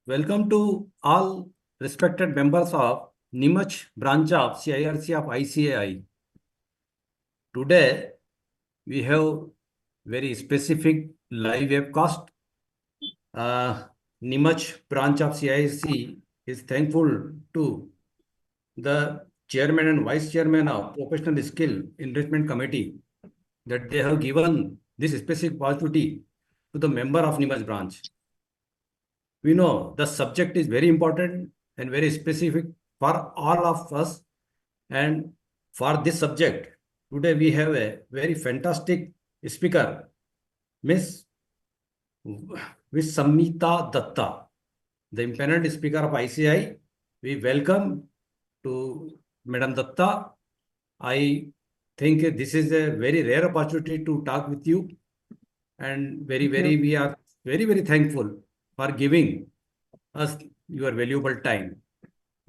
Welcome to all respected members of Nimach branch of CIRC of ICAI. Today, we have very specific live webcast. Nimach branch of CIRC is thankful to the chairman and vice chairman of Professional Skill Enrichment Committee that they have given this specific opportunity to the member of Nimach branch. We know the subject is very important and very specific for all of us. And for this subject, today we have a very fantastic speaker, Miss Samita Datta, the impaneled speaker of ICI. We welcome to Madam Datta. I think this is a very rare opportunity to talk with you, and we are very thankful for giving us your valuable time.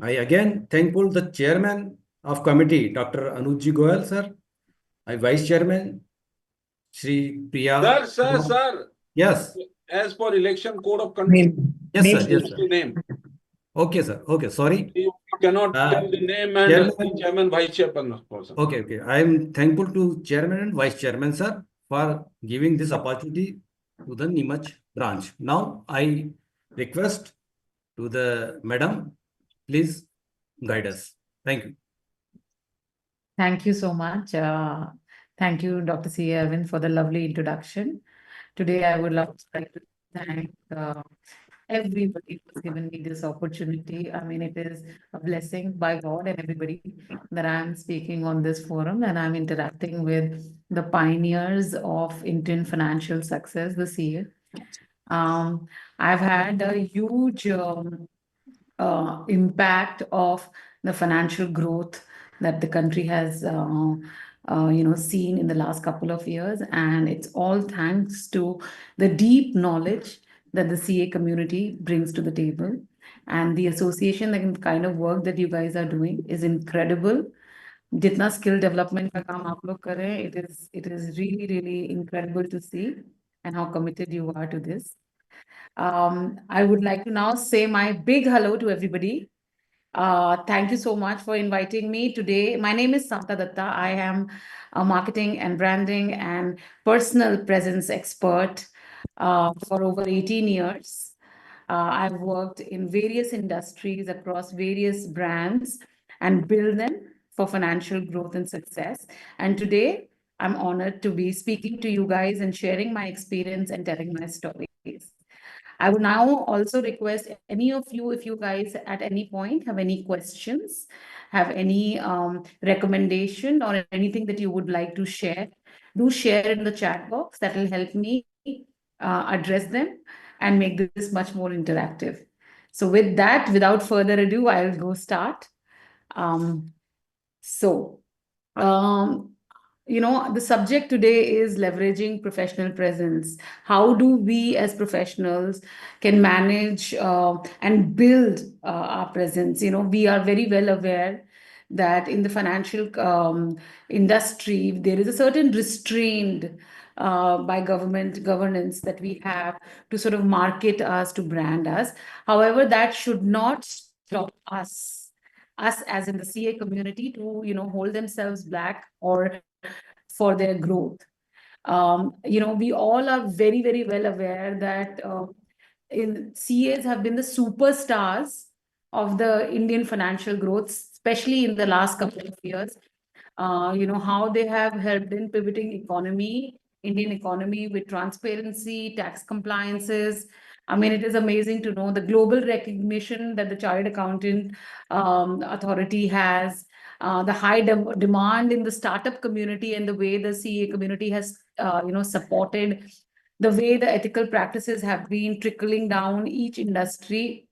I again thankful the chairman of committee, Dr. Anujji Goyal, sir. I vice chairman, Shri Priya. Sir. Yes. As per election code of conduct. Yes, sir. Yes, sir. Name. Okay, sir. Okay, sorry. You cannot tell the name and chairman, vice chairman person. Okay. I am thankful to chairman and vice chairman, sir, for giving this opportunity to the Nimach branch. Now, I request to the madam, please guide us. Thank you. Thank you so much. Thank you, Dr. C. Arvind, for the lovely introduction. Today, I would like to thank everybody who's given me this opportunity. I mean, it is a blessing by God and everybody that I'm speaking on this forum and I'm interacting with the pioneers of Indian financial success this year. I've had a huge impact of the financial growth that the country has seen in the last couple of years, and it's all thanks to the deep knowledge that the CA community brings to the table, and the association and kind of work that you guys are doing is incredible. Jitna skill development ka kaam aap log kar rahe hain, it is really incredible to see and how committed you are to this. I would like to now say my big hello to everybody. Thank you so much for inviting me today. My name is Samita Datta. I am a marketing and branding and personal presence expert for over 18 years. I've worked in various industries across various brands and build them for financial growth and success. And today, I'm honored to be speaking to you guys and sharing my experience and telling my stories. I would now also request any of you, if you guys at any point have any questions, have any recommendation or anything that you would like to share, do share in the chat box. That will help me address them and make this much more interactive. So with that, without further ado, I'll go start. The subject today is leveraging professional presence. How do we as professionals can manage and build our presence? We are very well aware that in the financial industry, there is a certain restraint by government governance that we have to sort of market us, to brand us. However, that should not stop us as in the CA community to, hold themselves back or for their growth. We all are very well aware that CAs have been the superstars of the Indian financial growth, especially in the last couple of years. How they have helped in pivoting Indian economy with transparency, tax compliances. I mean, it is amazing to know the global recognition that the Chartered Accountant Authority has, the high demand in the startup community, and the way the CA community has, supported, the way the ethical practices have been trickling down each industry.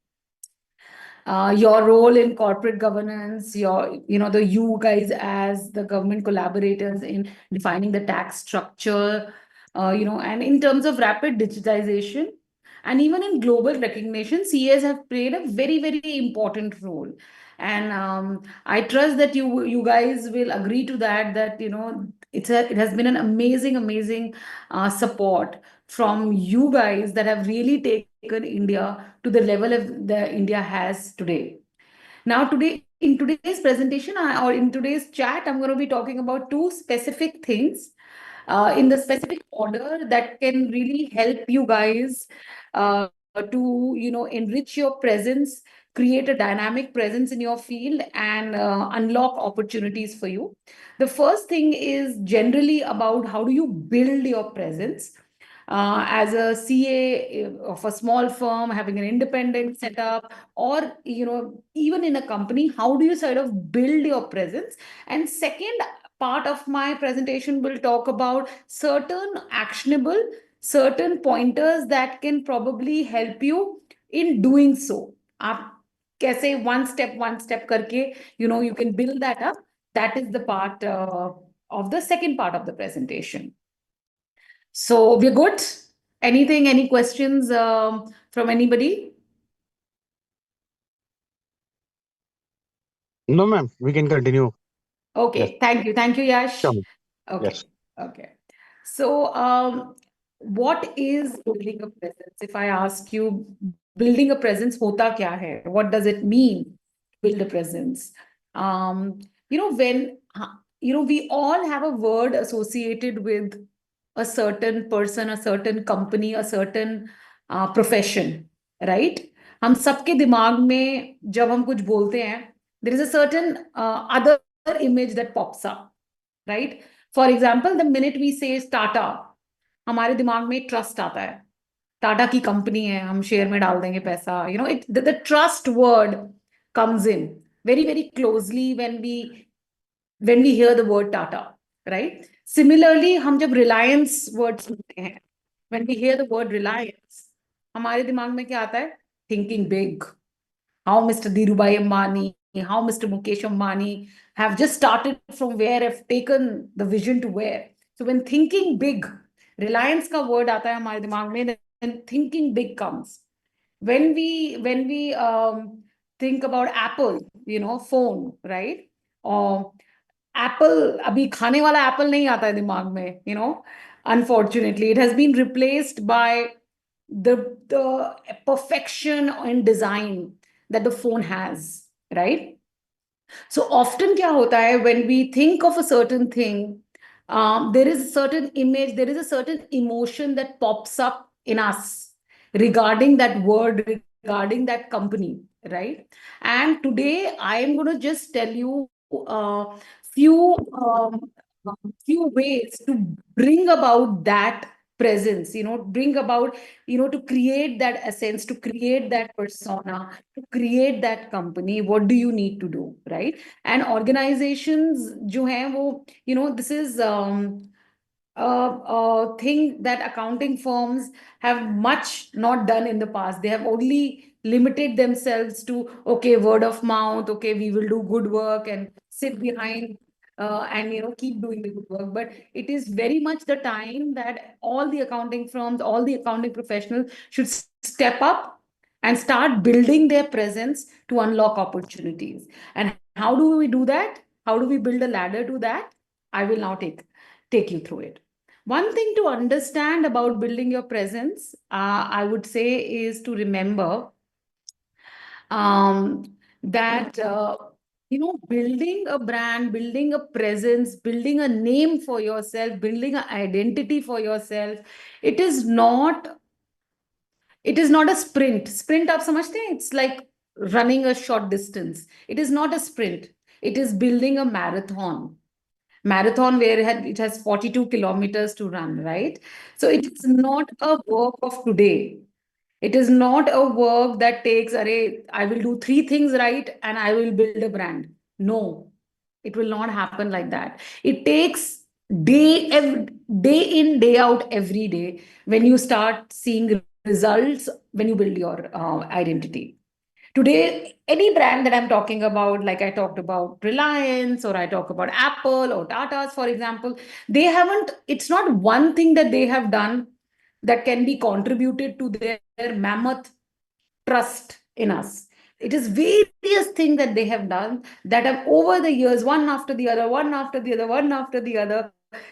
Your role in corporate governance, you guys as the government collaborators in defining the tax structure, and in terms of rapid digitization, and even in global recognition, CAs have played a very important role. And I trust that you guys will agree to that, it has been an amazing support from you guys that have really taken India to the level of the India has today. Now, today, in today's presentation or in today's chat, I'm going to be talking about two specific things in the specific order that can really help you guys to, enrich your presence, create a dynamic presence in your field, and unlock opportunities for you. The first thing is generally about how do you build your presence. As a CA of a small firm, having an independent setup, or even in a company, how do you sort of build your presence? And second part of my presentation will talk about certain actionable, certain pointers that can probably help you in doing so. आप कैसे one step करके you can build that up. That is the part of the second part of the presentation. So we're good. Any questions from anybody? No, ma'am. We can continue. Okay, Yes. thank you, Yash. Sure, ma'am. Okay, Yes. okay. So, what is building a presence? If I ask you, building a presence, hota kya hai? What does it mean, build a presence? When we all have a word associated with a certain person, a certain company, a certain profession, right? हम सबके दिमाग में जब हम कुछ बोलते हैं, there is a certain other image that pops up, right? For example, the minute we say Tata, हमारे दिमाग में ट्रस्ट आता है. टाटा की कंपनी है, हम शेयर में डाल देंगे पैसा. The trust word comes in very, very closely when we hear the word Tata, right? Similarly, हम जब Reliance word सुनते हैं, when we hear the word Reliance, हमारे दिमाग में क्या आता है? Thinking big. How Mr. Dhirubhai Ambani, how Mr. Mukesh Ambani have just started from where, have taken the vision to where. So when thinking big, Reliance का word आता है हमारे दिमाग में, then thinking big comes. When we think about Apple, phone, right? Or Apple, अभी खाने वाला Apple नहीं आता है दिमाग में, unfortunately. It has been replaced by the perfection in design that the phone has, right? So often kya hota hai, when we think of a certain thing, there is a certain image, there is a certain emotion that pops up in us regarding that word, regarding that company, right? And today I am going to just tell you few few ways to bring about that presence, bring about, to create that essence, to create that persona, to create that company. What do you need to do, right? And organizations jo hain wo, this is a thing that accounting firms have much not done in the past. They have only limited themselves to, okay, word of mouth, okay, we will do good work and sit behind and keep doing the good work. But it is very much the time that all the accounting firms, all the accounting professionals should step up and start building their presence to unlock opportunities. And how do we do that? How do we build a ladder to that? I will now take you through it. One thing to understand about building your presence, I would say, is to remember that building a brand, building a presence, building a name for yourself, building an identity for yourself, it is not a sprint. Sprint, aap samajhte hain? It's like running a short distance. It is not a sprint. It is building a marathon where it has 42 kilometers to run, right? So it's not a work of today. It is not a work that takes, I will do 3 things right and I will build a brand. No, it will not happen like that. It takes day in, day out, every day when you start seeing results, when you build your identity. Today, any brand that I'm talking about, like I talked about Reliance, or I talk about Apple or Tata's, for example, it's not one thing that they have done that can be contributed to their mammoth trust in us. It is various things that they have done that have over the years, one after the other,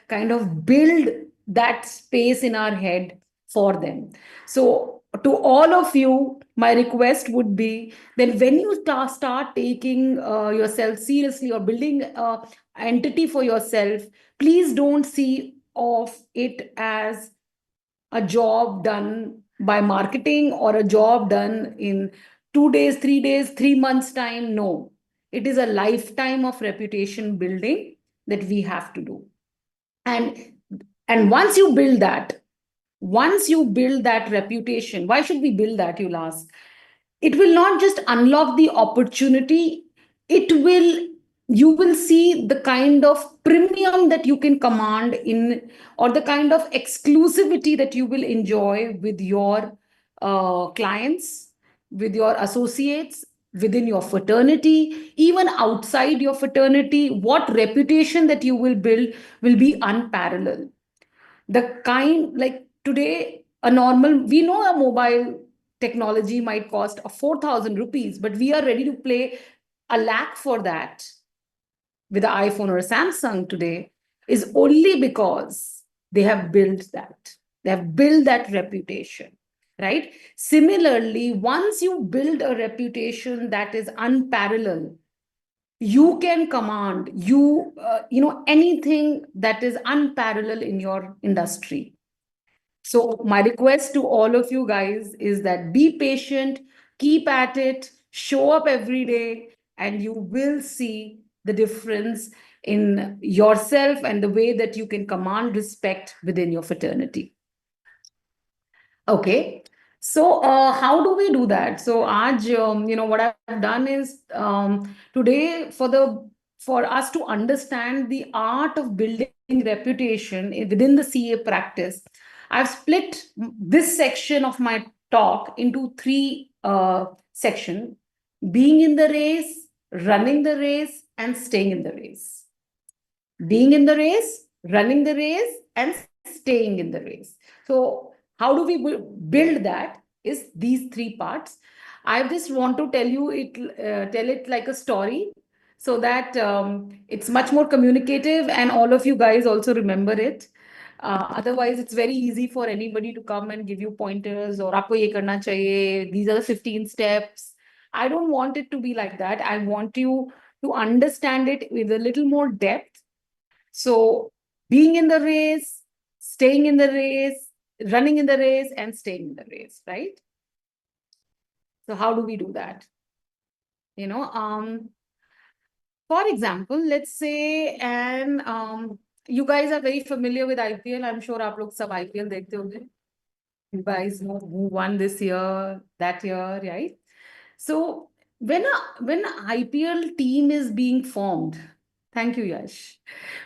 kind of build that space in our head, for them. So to all of you, my request would be that when you start taking yourself seriously or building an entity for yourself, please don't see of it as a job done by marketing or a job done in 2 days, 3 days, 3 months time. No, it is a lifetime of reputation building that we have to do. And once you build that reputation, why should we build that, you'll ask? It will not just unlock the opportunity, you will see the kind of premium that you can command in, or the kind of exclusivity that you will enjoy with your clients, with your associates, within your fraternity, even outside your fraternity. What reputation that you will build will be unparalleled. The kind, like today, we know a mobile technology might cost 4,000 rupees, but we are ready to pay 1 lakh for that with an iPhone or a Samsung today, is only because they have built that. They have built that reputation, right? Similarly, once you build a reputation that is unparalleled, you can command anything that is unparalleled in your industry. So my request to all of you guys is that be patient, keep at it, show up every day, and you will see the difference in yourself and the way that you can command respect within your fraternity. Okay. So how do we do that? So what I've done is today for us to understand the art of building reputation within the CA practice, I've split this section of my talk into 3 sections: being in the race, running the race, and staying in the race. Being in the race, running the race, and staying in the race. So how do we build that is these 3 parts. I just want to tell it like a story, so that it's much more communicative and all of you guys also remember it. Otherwise, it's very easy for anybody to come and give you pointers or aapko ye karna chahiye. These are the 15 steps. I don't want it to be like that. I want you to understand it with a little more depth. So being in the race, staying in the race, running in the race, and staying in the race, right? So how do we do that? For example, let's say, and you guys are very familiar with IPL. I'm sure aap log sab IPL dekhte honge. You guys know who won this year, that year, right? So when an IPL team is being formed, thank you, Yash.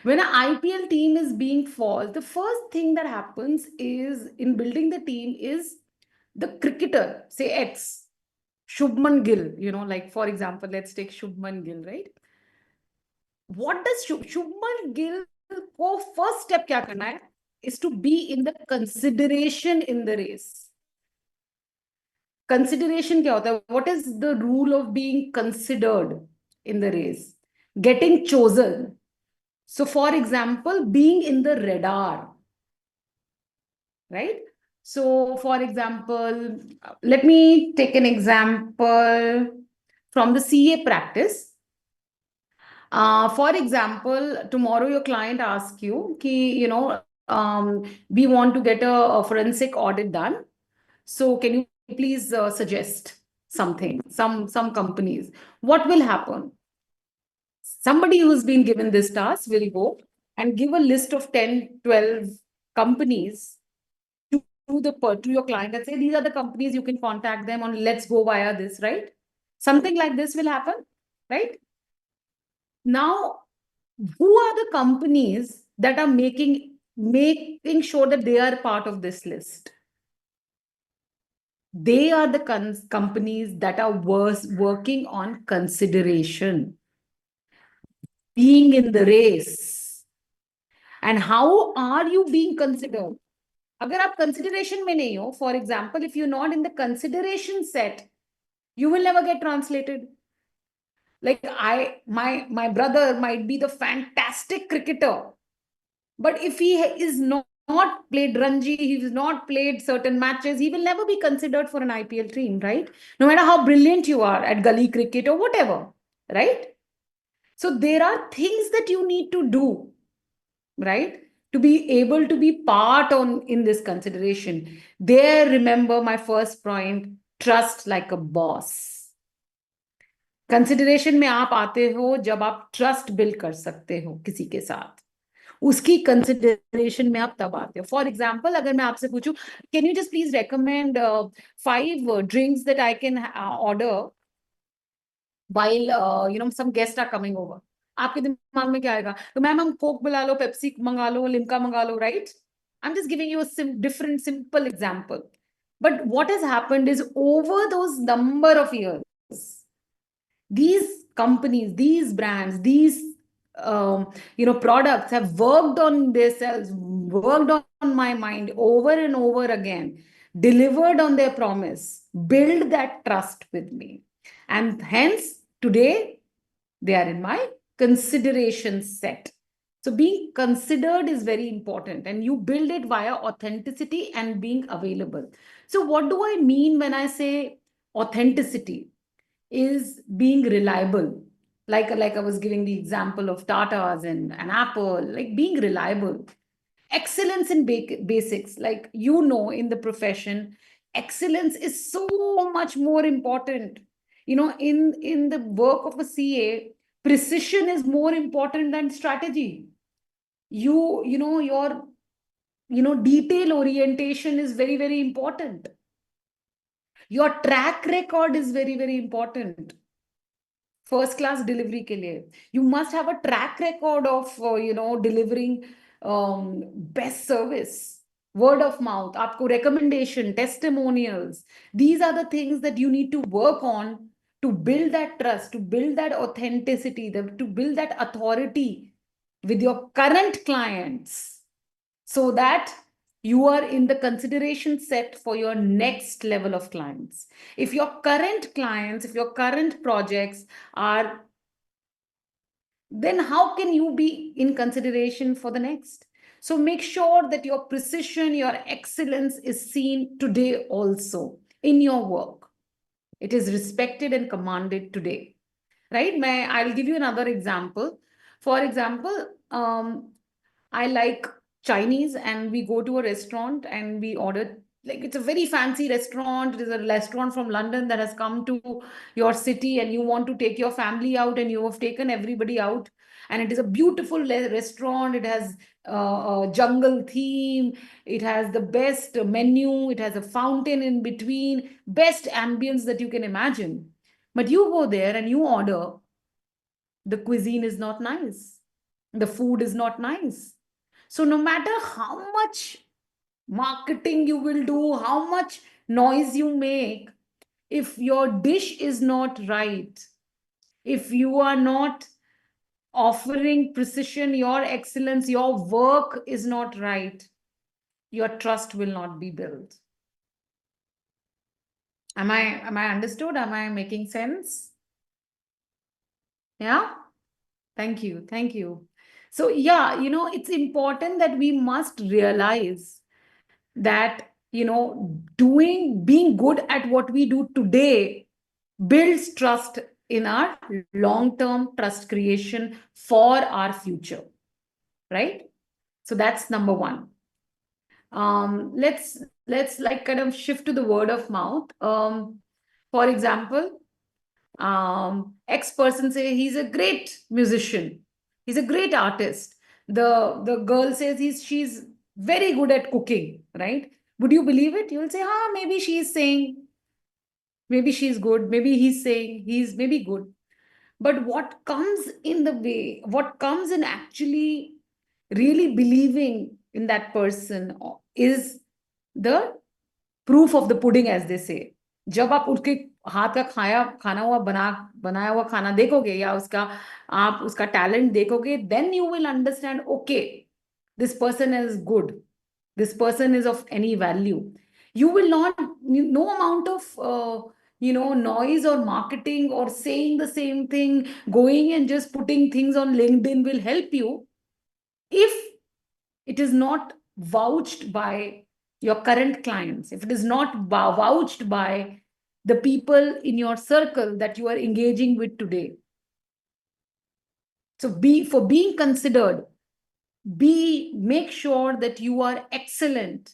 When an IPL team is being formed, the first thing that happens is in building the team is the cricketer, say X, Shubman Gill, like for example, let's take Shubman Gill, right? What does Shubman Gill ko first step kya karna hai is to be in the consideration in the race. Consideration kya hota hai? What is the rule of being considered in the race? Getting chosen. So for example, being in the radar, right? So for example, let me take an example from the CA practice. For example, tomorrow your client asks you, we want to get a forensic audit done. So can you please suggest something, some companies? What will happen? Somebody who's been given this task will go and give a list of 10, 12 companies to your client and say, these are the companies, you can contact them on, let's go via this, right? Something like this will happen, right? Now, who are the companies that are making sure that they are part of this list? They are the companies that are working on consideration, being in the race. And how are you being considered? Agar aap consideration mein nahi ho, for example, if you're not in the consideration set, you will never get translated. Like my brother might be the fantastic cricketer, but if he is not not played Ranji, he's not played certain matches, he will never be considered for an IPL team, right? No matter how brilliant you are at gully cricket or whatever, right? So there are things that you need to do, right, to be able to be part on in this consideration. There, remember my first point, trust like a boss. Consideration में आप आते हो जब आप trust build कर सकते हो किसी के साथ, उसकी कंसिडरेशन में आप तब आते हो. फॉर एग्जाम्पल, अगर मैं आपसे पूछूं, can you just please recommend 5 drinks that I can order while some guests are coming over, आपके दिमाग में क्या आएगा? तो मैम हम कोक बुला लो, पेप्सी मंगा लो, लिम्का मंगा लो, right? I'm just giving you a different simple example. But what has happened is over those number of years, these companies, these brands, these products have worked on themselves, worked on my mind over and over again, delivered on their promise, build that trust with me. And hence, today, they are in my consideration set. So being considered is very important, and you build it via authenticity and being available. So what do I mean when I say authenticity? Is being reliable. Like I was giving the example of Tata's and Apple, like being reliable. Excellence in basics, like in the profession, excellence is so much more important. In the work of a CA, precision is more important than strategy. Your detail orientation is very, very important. Your track record is very, very important. First class delivery ke liye, you must have a track record of delivering best service, word of mouth, aapko recommendation, testimonials. These are the things that you need to work on to build that trust, to build that authenticity, to build that authority with your current clients, so that you are in the consideration set for your next level of clients. If your current clients, if your current projects are, then how can you be in consideration for the next? So make sure that your precision, your excellence is seen today also in your work. It is respected and commanded today, right? I'll give you another example. For example, I like Chinese, and we go to a restaurant and we order, like it's a very fancy restaurant. It is a restaurant from London that has come to your city, and you want to take your family out, and you have taken everybody out. And it is a beautiful restaurant. It has a jungle theme. It has the best menu. It has a fountain in between, best ambience that you can imagine. But you go there and you order. The cuisine is not nice. The food is not nice. So no matter how much marketing you will do, how much noise you make, if your dish is not right, if you are not offering precision, your excellence, your work is not right, your trust will not be built. Am I understood? Am I making sense? Yeah? Thank you. Thank you. So yeah, it's important that we must realize that, being good at what we do today builds trust in our long-term trust creation for our future, right? So that's number one. Let's like kind of shift to the word of mouth. For example, X person say he's a great musician, he's a great artist. The girl says she's very good at cooking, right? Would you believe it? You will say, maybe she's saying, maybe she's good, maybe he's saying he's maybe good. But what comes in the way, what comes in actually really believing in that person is the proof of the pudding, as they say. जब आप उसके हाथ का खाना हुआ बनाया हुआ खाना देखोगे, या आप उसका टैलेंट देखोगे, then you will understand, okay, this person is good, this person is of any value. You will not, no amount of noise or marketing or saying the same thing, going and just putting things on LinkedIn will help you if it is not vouched by your current clients, if it is not vouched by the people in your circle that you are engaging with today. So for being considered, make sure that you are excellent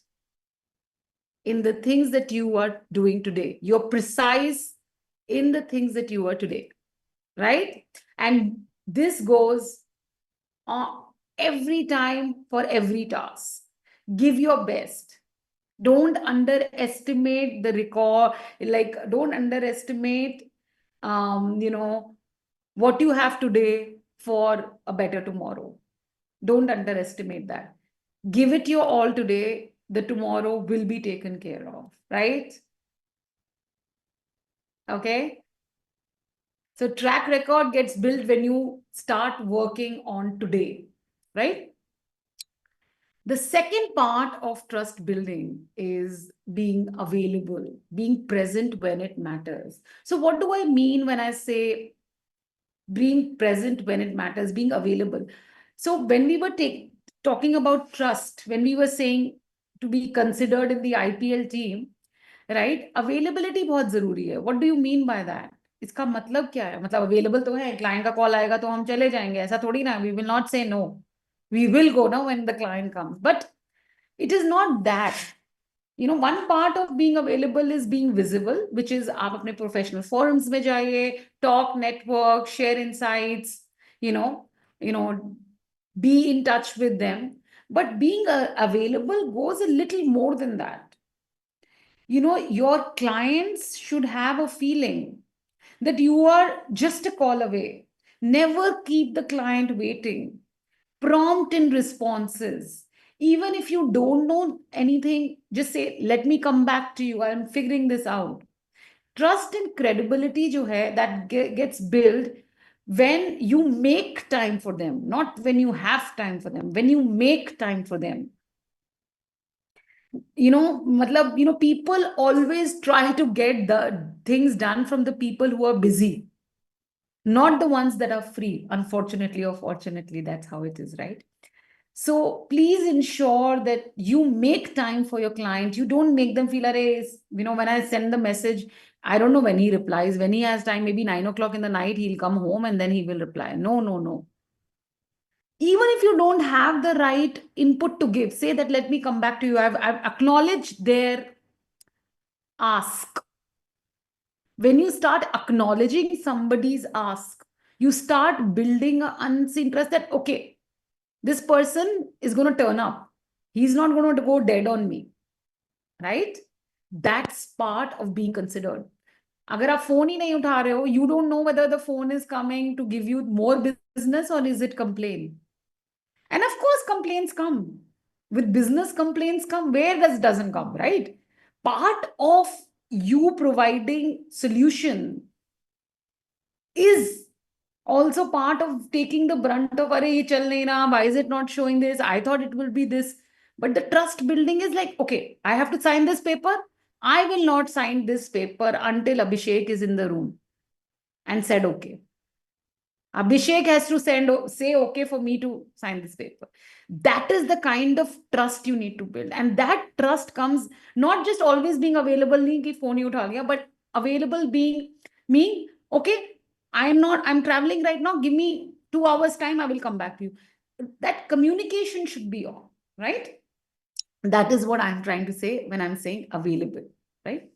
in the things that you are doing today. You're precise in the things that you are today, right? And this goes on every time for every task. Give your best. Don't underestimate the record, like don't underestimate what you have today for a better tomorrow. Don't underestimate that. Give it your all today, the tomorrow will be taken care of, right? Okay. So track record gets built when you start working on today, right? The second part of trust building is being available, being present when it matters. So what do I mean when I say being present when it matters, being available? So when we were talking about trust, when we were saying to be considered in the IPL team, right? Availability बहुत जरूरी है. What do you mean by that? इसका मतलब क्या है? मतलब available तो है, client का call आएगा तो हम चले जाएंगे, ऐसा थोड़ी ना. We will not say no. We will go now when the client comes. But it is not that. One part of being available is being visible, which is आप अपने professional forums में जाइए, talk, network, share insights, be in touch with them. But being available goes a little more than that. Your clients should have a feeling that you are just a call away. Never keep the client waiting. Prompt in responses. Even if you don't know anything, just say, let me come back to you. I'm figuring this out. Trust and credibility jo hai, that gets built when you make time for them, not when you have time for them, when you make time for them. People always try to get the things done from the people who are busy, not the ones that are free. Unfortunately or fortunately, that's how it is, right? So please ensure that you make time for your client. You don't make them feel, when I send the message, I don't know when he replies. When he has time, maybe 9 o'clock in the night, he'll come home and then he will reply. No, no, no. Even if you don't have the right input to give, say that, let me come back to you. I've acknowledged their ask. When you start acknowledging somebody's ask, you start building an unseen trust that, okay, this person is going to turn up. He's not going to go dead on me, right? That's part of being considered. Agar aap phone hi nahi utha rahe ho, you don't know whether the phone is coming to give you more business or is it complaint. And of course, complaints come. With business, complaints come. Where doesn't come, right? Part of you providing solution is also part of taking the brunt of, ye chal nahi raha, why is it not showing this? I thought it will be this. But the trust building is like, okay, I have to sign this paper. I will not sign this paper until Abhishek is in the room and said, okay. Abhishek has to say okay for me to sign this paper. That is the kind of trust you need to build. And that trust comes not just always being available, but available being me, okay, I'm traveling right now. Give me 2 hours time. I will come back to you. That communication should be on, right? That is what I'm trying to say when I'm saying available, right?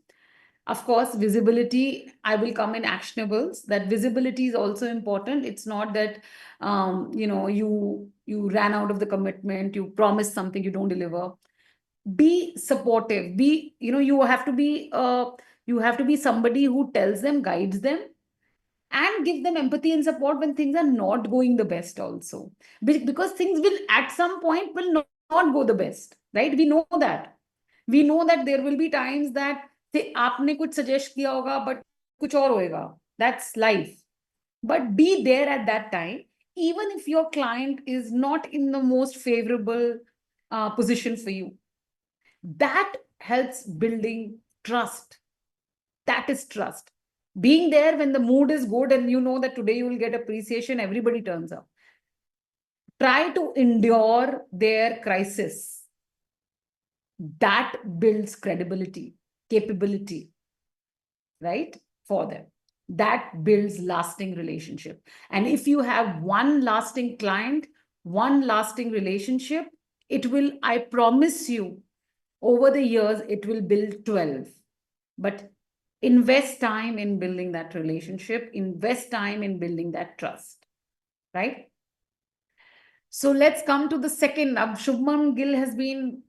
Of course, visibility, I will come in actionables. That visibility is also important. It's not that, you ran out of the commitment, you promised something, you don't deliver. Be supportive. You have to be somebody who tells them, guides them, and give them empathy and support when things are not going the best also. Because things will at some point will not go the best, right? We know that. We know that there will be times that आपने कुछ suggest किया होगा, but कुछ और होएगा. That's life. But be there at that time, even if your client is not in the most favorable position for you. That helps building trust. That is trust. Being there when the mood is good and you know that today you will get appreciation, everybody turns up. Try to endure their crisis. that builds credibility, capability, right? For them. That builds lasting relationship. And if you have one lasting client, one lasting relationship, it will, I promise you, over the years, it will build 12. But invest time in building that relationship, invest time in building that trust, right? So let's come to the second. Shubman Gill has been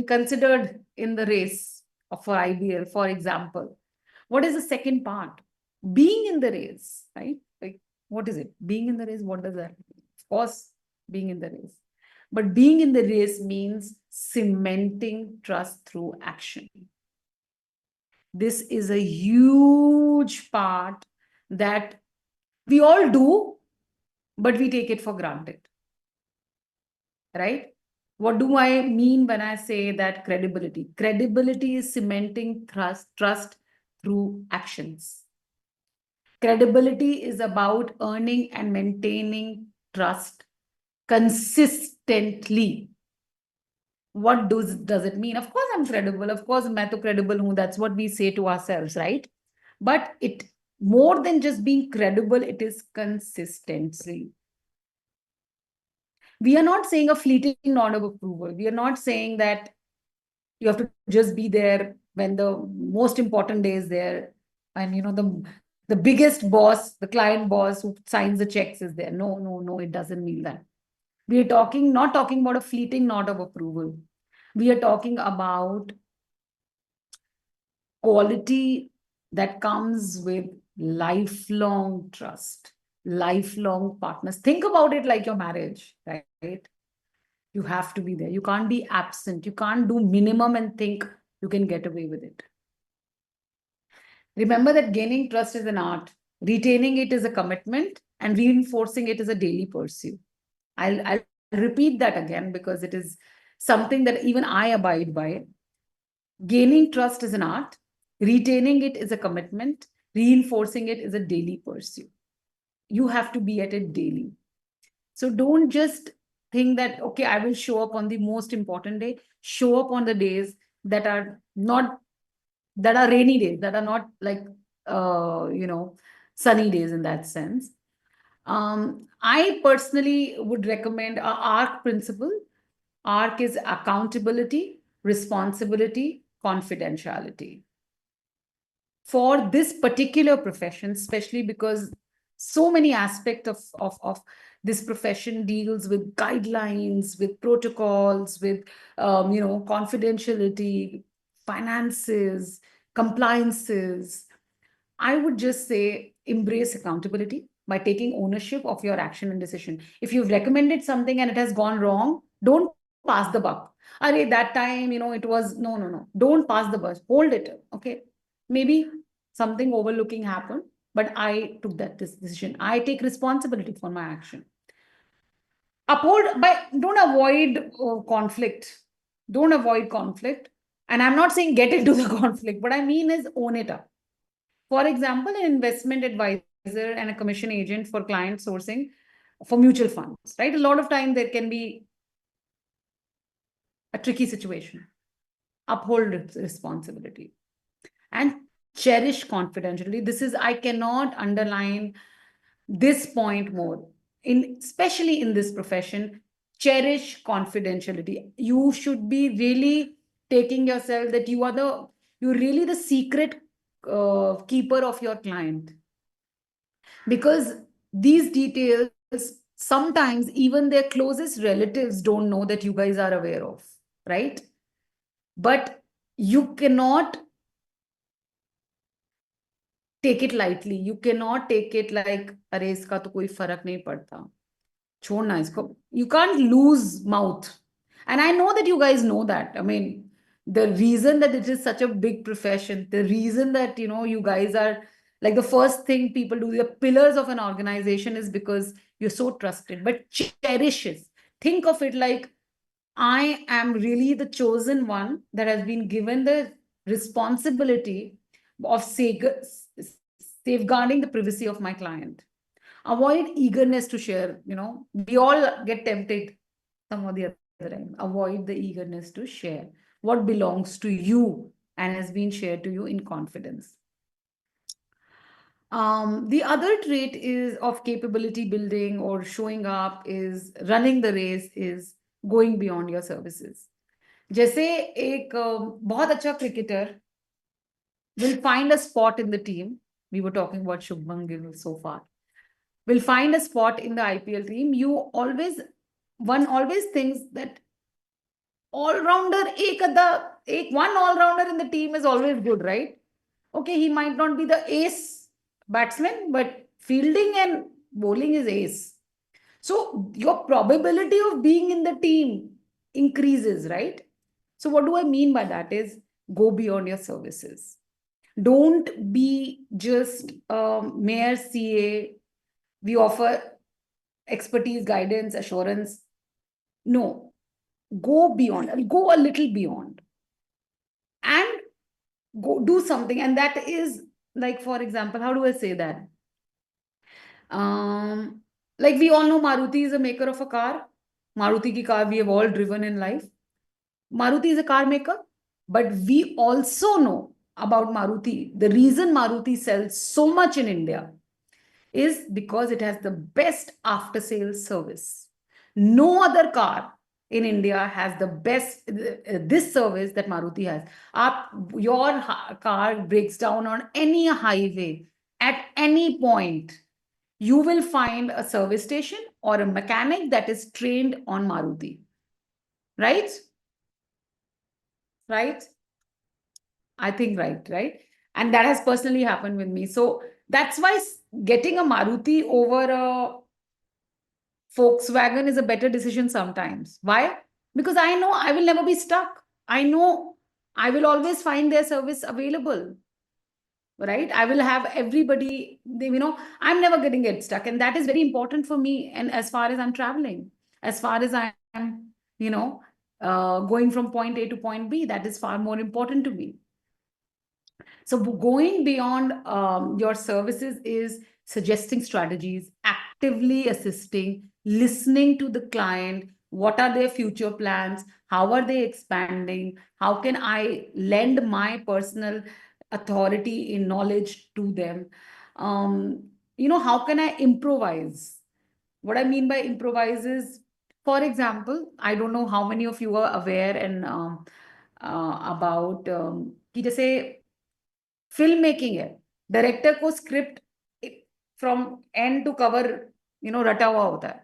considered in the race for IBL, for example. What is the second part? Being in the race, right? Like, what is it? Being in the race, what does that mean? Of course, being in the race. But being in the race means cementing trust through action. This is a huge part that we all do, but we take it for granted. Right? What do I mean when I say that credibility? Credibility is cementing trust through actions. Credibility is about earning and maintaining trust consistently. What does it mean? Of course, I'm credible. Of course, I'm credible. That's what we say to ourselves, right? But it more than just being credible, it is consistency. We are not saying a fleeting nod of approval. We are not saying that you have to just be there when the most important day is there. And, you know, the biggest boss, the client boss who signs the checks is there. No, it doesn't mean that. We are not talking about a fleeting nod of approval. We are talking about quality that comes with lifelong trust, lifelong partners. Think about it like your marriage, right? You have to be there. You can't be absent. You can't do minimum and think you can get away with it. Remember that gaining trust is an art. Retaining it is a commitment and reinforcing it is a daily pursuit. I'll repeat that again because it is something that even I abide by. Gaining trust is an art. Retaining it is a commitment. Reinforcing it is a daily pursuit. You have to be at it daily. So don't just think that, okay, I will show up on the most important day. Show up on the days that are rainy days, that are not like, sunny days in that sense. I personally would recommend a ARC principle. ARC is accountability, responsibility, confidentiality. For this particular profession, especially because so many aspects of this profession deals with guidelines, with protocols, with confidentiality, finances, compliances. I would just say embrace accountability by taking ownership of your action and decision. If you've recommended something and it has gone wrong, don't pass the buck. At that time, it was no. Don't pass the buck. Hold it. Okay. Maybe something overlooking happened, but I took that decision. I take responsibility for my action. Don't avoid conflict. Don't avoid conflict. And I'm not saying get into the conflict. What I mean is own it up. For example, an investment advisor and a commission agent for client sourcing for mutual funds, right? A lot of time there can be a tricky situation. Uphold responsibility and cherish confidentiality. I cannot underline this point more. Especially in this profession, cherish confidentiality. You should be really taking yourself that you're really the secret keeper of your client. Because these details, sometimes even their closest relatives don't know that you guys are aware of, right? But you cannot take it lightly. You cannot take it like, अरे इसका तो कोई फर्क नहीं पड़ता. छोड़ना इसको. You can't lose mouth. And I know that you guys know that. I mean, the reason that it is such a big profession, the reason that, you guys are like the first thing people do, the pillars of an organization is because you're so trusted, but cherish it. Think of it like, I am really the chosen one that has been given the responsibility of safeguarding the privacy of my client. Avoid eagerness to share. We all get tempted some or the other end. Avoid the eagerness to share. what belongs to you and has been shared to you in confidence. The other trait is of capability building or showing up is running the race is going beyond your services. जैसे एक बहुत अच्छा cricketer will find a spot in the team. We were talking about Shubman Gill so far. Will find a spot in the IPL team. One always thinks that all-rounder, one all-rounder in the team is always good, right? Okay, he might not be the ace batsman, but fielding and bowling is ace. So your probability of being in the team increases, right? So what do I mean by that is go beyond your services. Don't be just mere CA. We offer expertise, guidance, assurance. No, go beyond, go a little beyond and go do something. And that is like, for example, how do I say that? Like we all know Maruti is a maker of a car. Maruti ki car we have all driven in life. Maruti is a car maker, but we also know about Maruti. The reason Maruti sells so much in India is because it has the best after sales service. No other car in India has the best this service that Maruti has. Your car breaks down on any highway at any point, you will find a service station or a mechanic that is trained on Maruti. Right? Right? I think right? And that has personally happened with me. So that's why getting a Maruti over a Volkswagen is a better decision sometimes. Why? Because I know I will never be stuck. I know I will always find their service available. Right? I will have everybody, I'm never getting get stuck. And that is very important for me. And as far as I'm traveling, as far as I'm, going from point A to point B, that is far more important to me. So going beyond your services is suggesting strategies, actively assisting, listening to the client. What are their future plans? How are they expanding? How can I lend my personal authority in knowledge to them? How can I improvise? What I mean by improvise is, for example, I don't know how many of you are aware and about कि जैसे film making है, director को script from end to cover रटा हुआ होता है.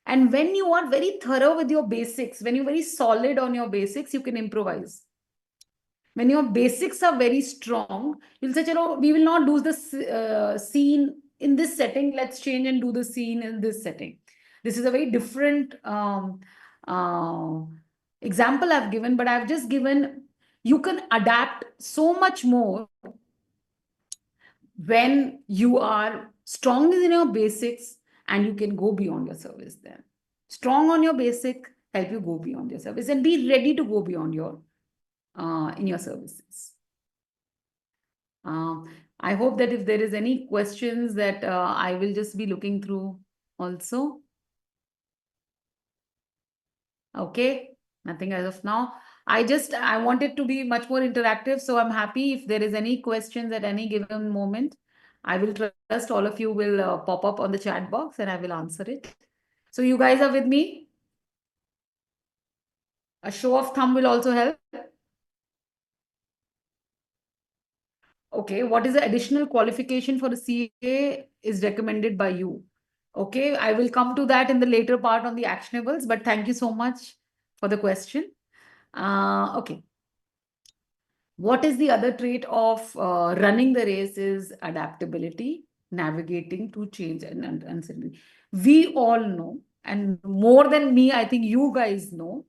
And when you are very thorough with your basics, when you're very solid on your basics, you can improvise. When your basics are very strong, you'll say, chalo, we will not do this scene in this setting. Let's change and do the scene in this setting. This is a very different example I've given, but I've just given, you can adapt so much more when you are strong in your basics and you can go beyond your service then. Strong on your basic, help you go beyond your service and be ready to go beyond your in your services. I hope that if there is any questions that I will just be looking through also. Okay, nothing as of now. I want it to be much more interactive. So I'm happy if there is any questions at any given moment. I will trust all of you will pop up on the chat box and I will answer it. So you guys are with me? A show of thumb will also help. Okay, what is the additional qualification for a CA is recommended by you? Okay, I will come to that in the later part on the actionables, but thank you so much for the question. Okay. What is the other trait of running the race is adaptability, navigating to change and uncertainty. We all know, and more than me, I think you guys know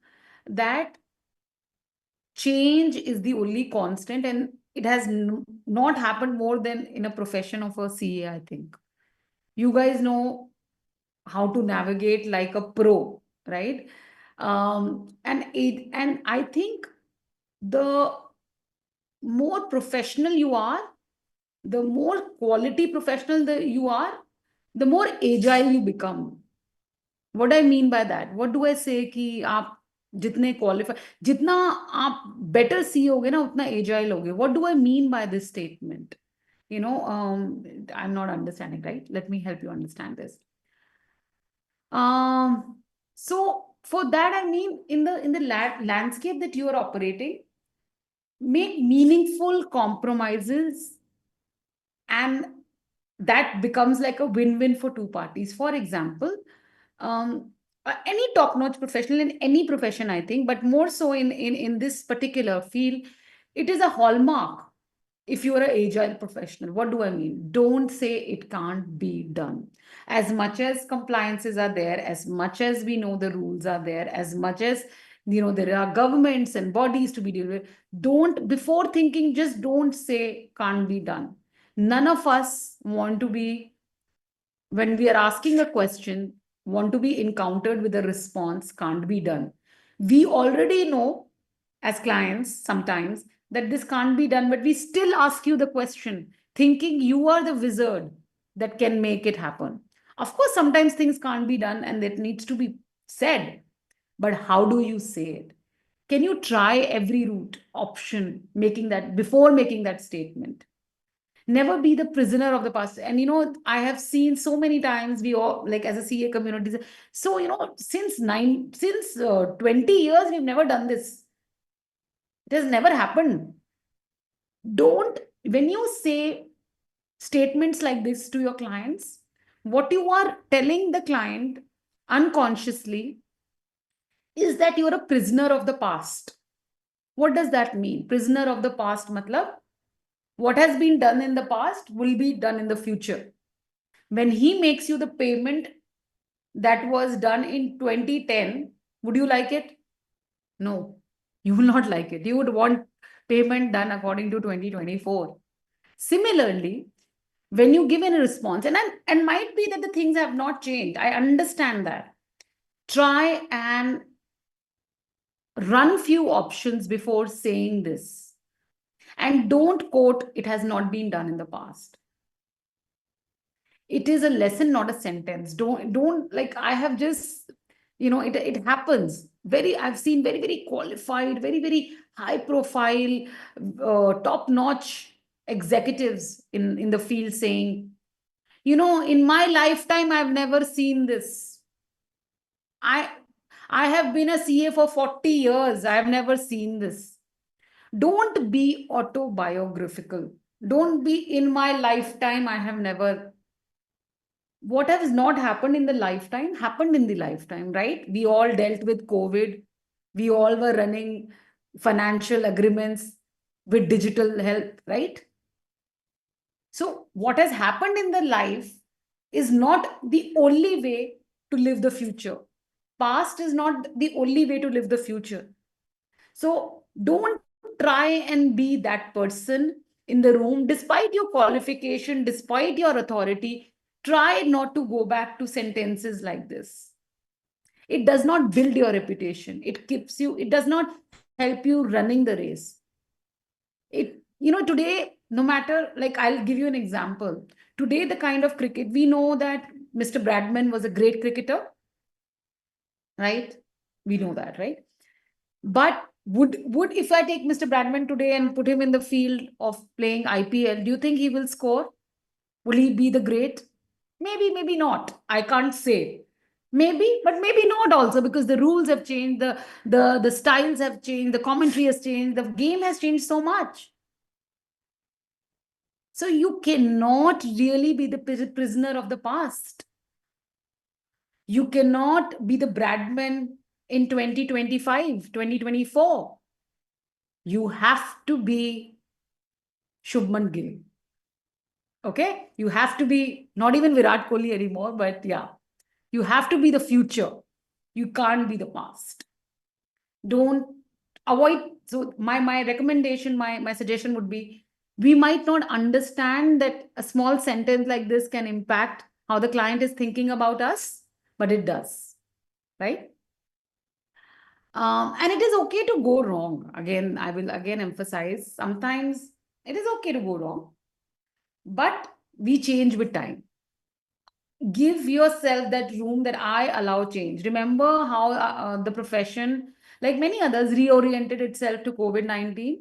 that change is the only constant, and it has not happened more than in a profession of a CA, I think. You guys know how to navigate like a pro, right? And I think the more professional you are, the more quality professional you are, the more agile you become. What I mean by that? What do I say? Ki aap जितने qualify, जितना आप better सी होगे ना उतना agile होगे. What do I mean by this statement? I'm not understanding, right? Let me help you understand this. So for that, I mean, in the landscape that you are operating, make meaningful compromises, and that becomes like a win-win for two parties. For example, any top-notch professional in any profession, I think, but more so in this particular field, it is a hallmark. If you are an agile professional, what do I mean? Don't say it can't be done. As much as compliances are there, as much as we know the rules are there, as much as there are governments and bodies to be dealt with, don't, before thinking, just don't say can't be done. None of us want to be, when we are asking a question, want to be encountered with a response can't be done. We already know as clients sometimes that this can't be done, but we still ask you the question, thinking you are the wizard that can make it happen. Of course, sometimes things can't be done and that needs to be said, but how do you say it? Can you try every route option, making that before making that statement? Never be the prisoner of the past. And I have seen so many times, we all, like, as a CA community, so since 20 years we've never done this. It has never happened. Don't, when you say statements like this to your clients, what you are telling the client unconsciously is that you're a prisoner of the past. What does that mean? Prisoner of the past matlab, what has been done in the past will be done in the future. When he makes you the payment that was done in 2010, would you like it? No, you will not like it. You would want payment done according to 2024. Similarly, when you give a response, and might be that the things have not changed, I understand that. Try and run few options before saying this. And don't quote, it has not been done in the past. It is a lesson, not a sentence. Don't like, I have just, it happens. I've seen very, very qualified, very, very high profile, top-notch executives in the field saying, in my lifetime, I've never seen this. I have been a CA for 40 years. I've never seen this. Don't be autobiographical. Don't be, in my lifetime, I have never. What has not happened in the lifetime happened in the lifetime, right? We all dealt with COVID. We all were running financial agreements with digital health, right? So what has happened in the life is not the only way to live the future. Past is not the only way to live the future. So don't try and be that person in the room, despite your qualification, despite your authority. Try not to go back to sentences like this. It does not build your reputation. It does not help you running the race. Today, no matter, like, I'll give you an example. Today, the kind of cricket, we know that Mr. Bradman was a great cricketer, right? We know that, right? But would if I take Mr. Bradman today and put him in the field of playing IPL, do you think he will score? Will he be the great? Maybe, maybe not. I can't say. Maybe, but maybe not also, because the rules have changed, the styles have changed, the commentary has changed, the game has changed so much. So you cannot really be the prisoner of the past. You cannot be the Bradman in 2025, 2024. You have to be Shubman Gill. Okay? You have to be not even Virat Kohli anymore, but yeah, you have to be the future. You can't be the past. Don't avoid. So my recommendation, my suggestion would be, we might not understand that a small sentence like this can impact how the client is thinking about us, but it does, right? And it is okay to go wrong. Again, I will again emphasize, sometimes it is okay to go wrong, but we change with time. Give yourself that room that I allow change. Remember how the profession like many others, reoriented itself to COVID-19,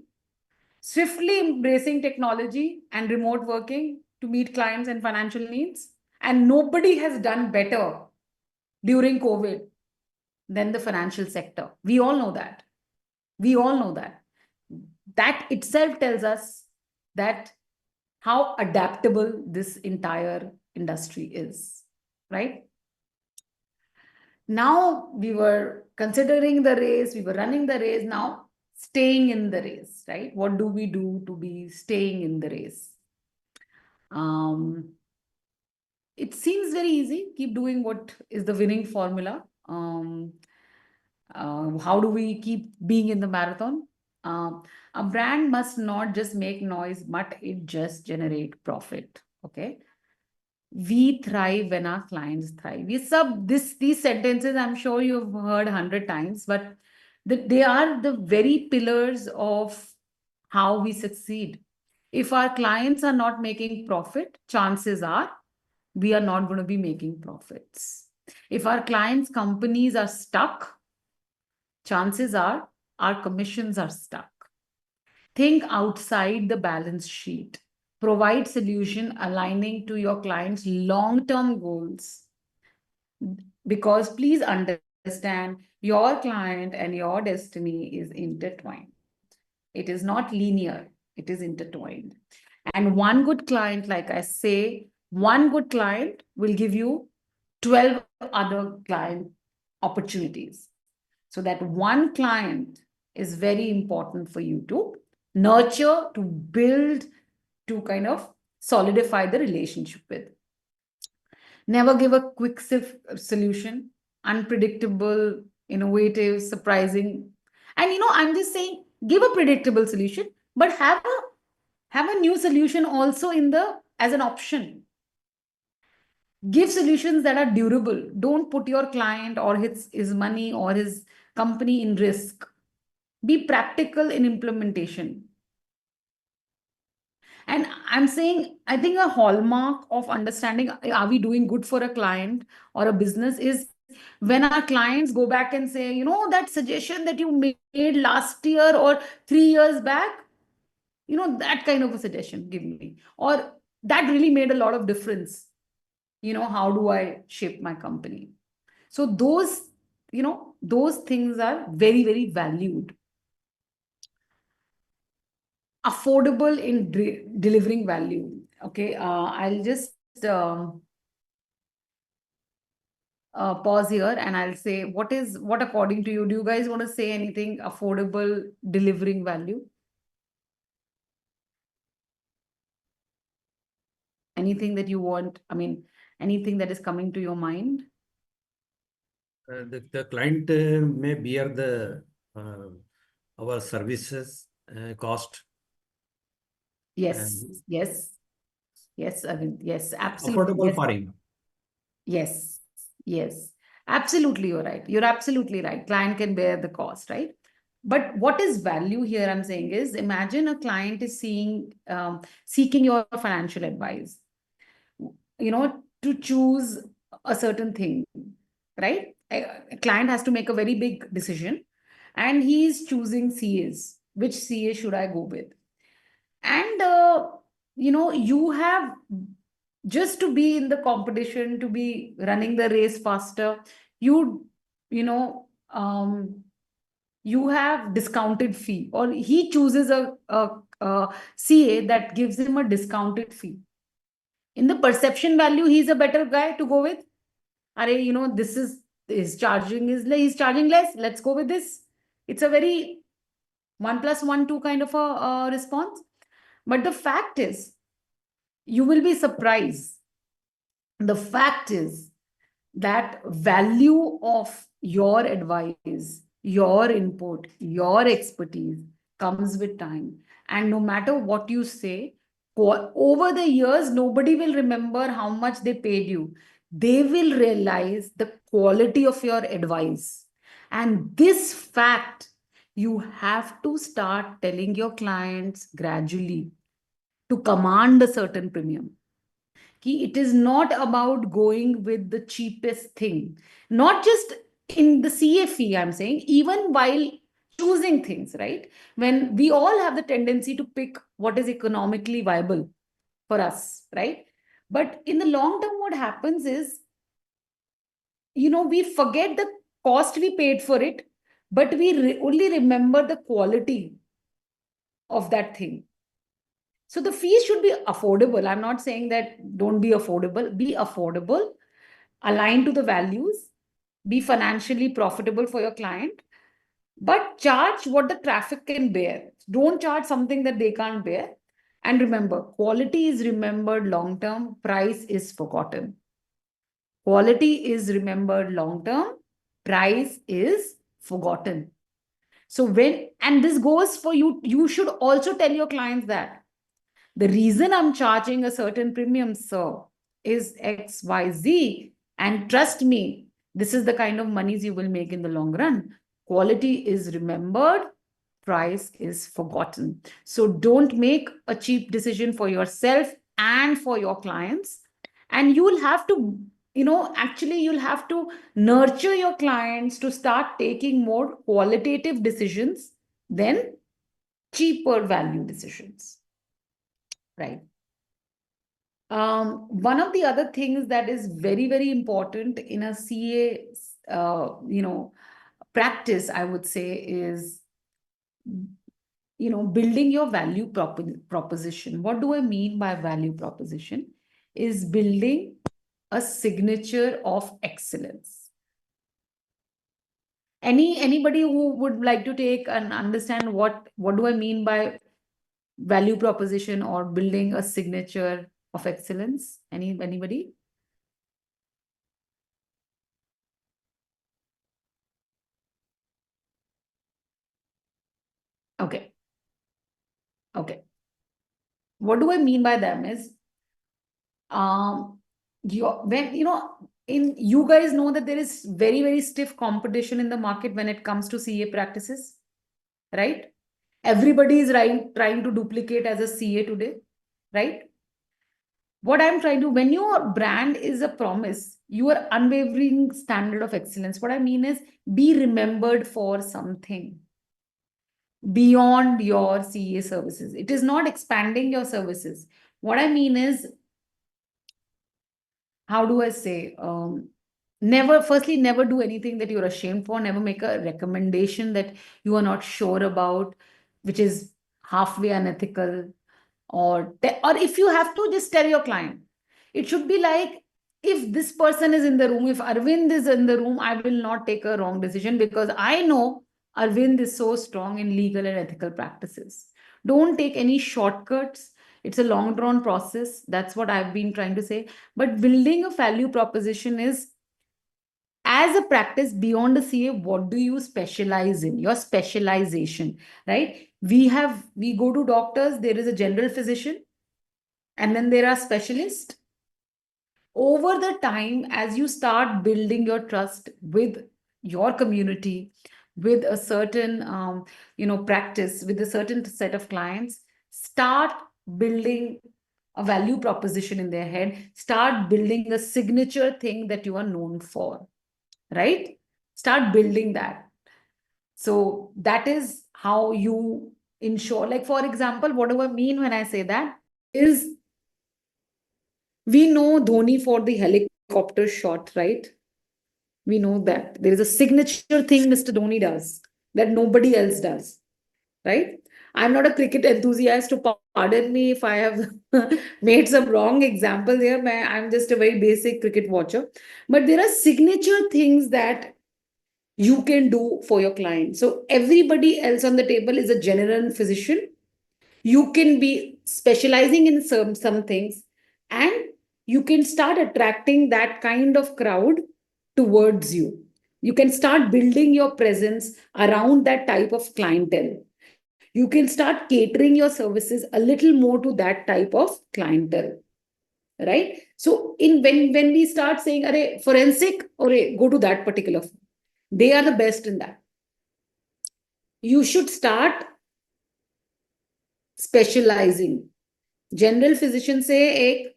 swiftly embracing technology and remote working to meet clients and financial needs. And nobody has done better during COVID than the financial sector. We all know that. We all know that. That itself tells us that how adaptable this entire industry is, right? Now we were considering the race, we were running the race, now staying in the race, right? What do we do to be staying in the race? It seems very easy. Keep doing what is the winning formula. How do we keep being in the marathon? A brand must not just make noise, but it just generate profit. Okay. We thrive when our clients thrive. These sentences, I'm sure you've heard 100 times, but they are the very pillars of how we succeed. If our clients are not making profit, chances are we are not going to be making profits. If our clients' companies are stuck, chances are our commissions are stuck. Think outside the balance sheet. Provide solution aligning to your client's long-term goals. Because please understand, your client and your destiny is intertwined. It is not linear, it is intertwined. And one good client, like I say, one good client will give you 12 other client opportunities. So that one client is very important for you to nurture, to build, to kind of solidify the relationship with. Never give a quick solution, unpredictable, innovative, surprising. And I'm just saying, give a predictable solution, but have a new solution also as an option. Give solutions that are durable. Don't put your client or his money or his company in risk. Be practical in implementation. And I'm saying, I think a hallmark of understanding, are we doing good for a client or a business, is when our clients go back and say, that suggestion that you made last year or 3 years back, that kind of a suggestion, give me. Or that really made a lot of difference. How do I shape my company? So those things are very, very valued. Affordable in delivering value. Okay, I'll just pause here and I'll say, what according to you, do you guys want to say anything? Affordable delivering value? Anything that you want? I mean, anything that is coming to your mind? The client may bear our services cost. Yes, yes, Arvind. Yes, absolutely. Affordable Yes. for him. Yes, yes, absolutely. You're right. You're absolutely right. Client can bear the cost, right? But what is value here? I'm saying is, imagine a client is seeking your financial advice, to choose a certain thing, right? A client has to make a very big decision and he's choosing CAs. Which CA should I go with? And, you have, just to be in the competition, to be running the race faster, you have discounted fee, or he chooses a CA that gives him a discounted fee. In the perception value, he's a better guy to go with. He's charging less. Let's go with this. It's a very 1 + 1, 2 kind of a response. But the fact is, you will be surprised. The fact is that value of your advice, your input, your expertise comes with time. And no matter what you say, over the years, nobody will remember how much they paid you. They will realize the quality of your advice. And this fact, you have to start telling your clients gradually to command a certain premium. It is not about going with the cheapest thing. Not just in the CA fee, I'm saying, even while choosing things, right? When we all have the tendency to pick what is economically viable for us, right? But in the long term, what happens is, we forget the cost we paid for it, but we only remember the quality of that thing. So the fees should be affordable. I'm not saying that don't be affordable. Be affordable, align to the values, be financially profitable for your client, but charge what the traffic can bear. Don't charge something that they can't bear. And remember, quality is remembered long term, price is forgotten. Quality is remembered long term, price is forgotten. So and this goes for you, you should also tell your clients that the reason I'm charging a certain premium, sir, is XYZ. And trust me, this is the kind of monies you will make in the long run. Quality is remembered, price is forgotten. So don't make a cheap decision for yourself and for your clients. And you'll have to, actually, you'll have to nurture your clients to start taking more qualitative decisions than cheaper value decisions. Right. One of the other things that is very, very important in a CA, practice, I would say, is, building your value proposition. What do I mean by value proposition? Is building a signature of excellence. Anybody who would like to take and understand what do I mean by value proposition or building a signature of excellence? Anybody? Okay. Okay. What do I mean by them is, you guys know that there is very, very stiff competition in the market when it comes to CA practices, right? Everybody is trying to duplicate as a CA today, right? What I'm trying to, when your brand is a promise, your unwavering standard of excellence, what I mean is be remembered for something beyond your CA services. It is not expanding your services. What I mean is, how do I say, never do anything that you're ashamed for, never make a recommendation that you are not sure about, which is halfway unethical, or if you have to, just tell your client. It should be like, if this person is in the room, if Arvind is in the room, I will not take a wrong decision because I know Arvind is so strong in legal and ethical practices. Don't take any shortcuts. It's a long drawn process. That's what I've been trying to say. But building a value proposition is, as a practice beyond a CA, what do you specialize in? Your specialization, right? We go to doctors, there is a general physician, and then there are specialists. Over the time, as you start building your trust with your community, with a certain practice, with a certain set of clients, start building a value proposition in their head, start building a signature thing that you are known for, right? Start building that. So that is how you ensure, like, for example, what do I mean when I say that is, we know Dhoni for the helicopter shot, right? We know that there is a signature thing Mr. Dhoni does that nobody else does, right? I'm not a cricket enthusiast, to pardon me if I have made some wrong example there. I'm just a very basic cricket watcher. But there are signature things that you can do for your client. So everybody else on the table is a general physician. You can be specializing in some things, and you can start attracting that kind of crowd towards you. You can start building your presence around that type of clientele. You can start catering your services a little more to that type of clientele, right? So when we start saying, "Arey, forensic," or go to that particular firm, they are the best in that. You should start specializing. General physician से एक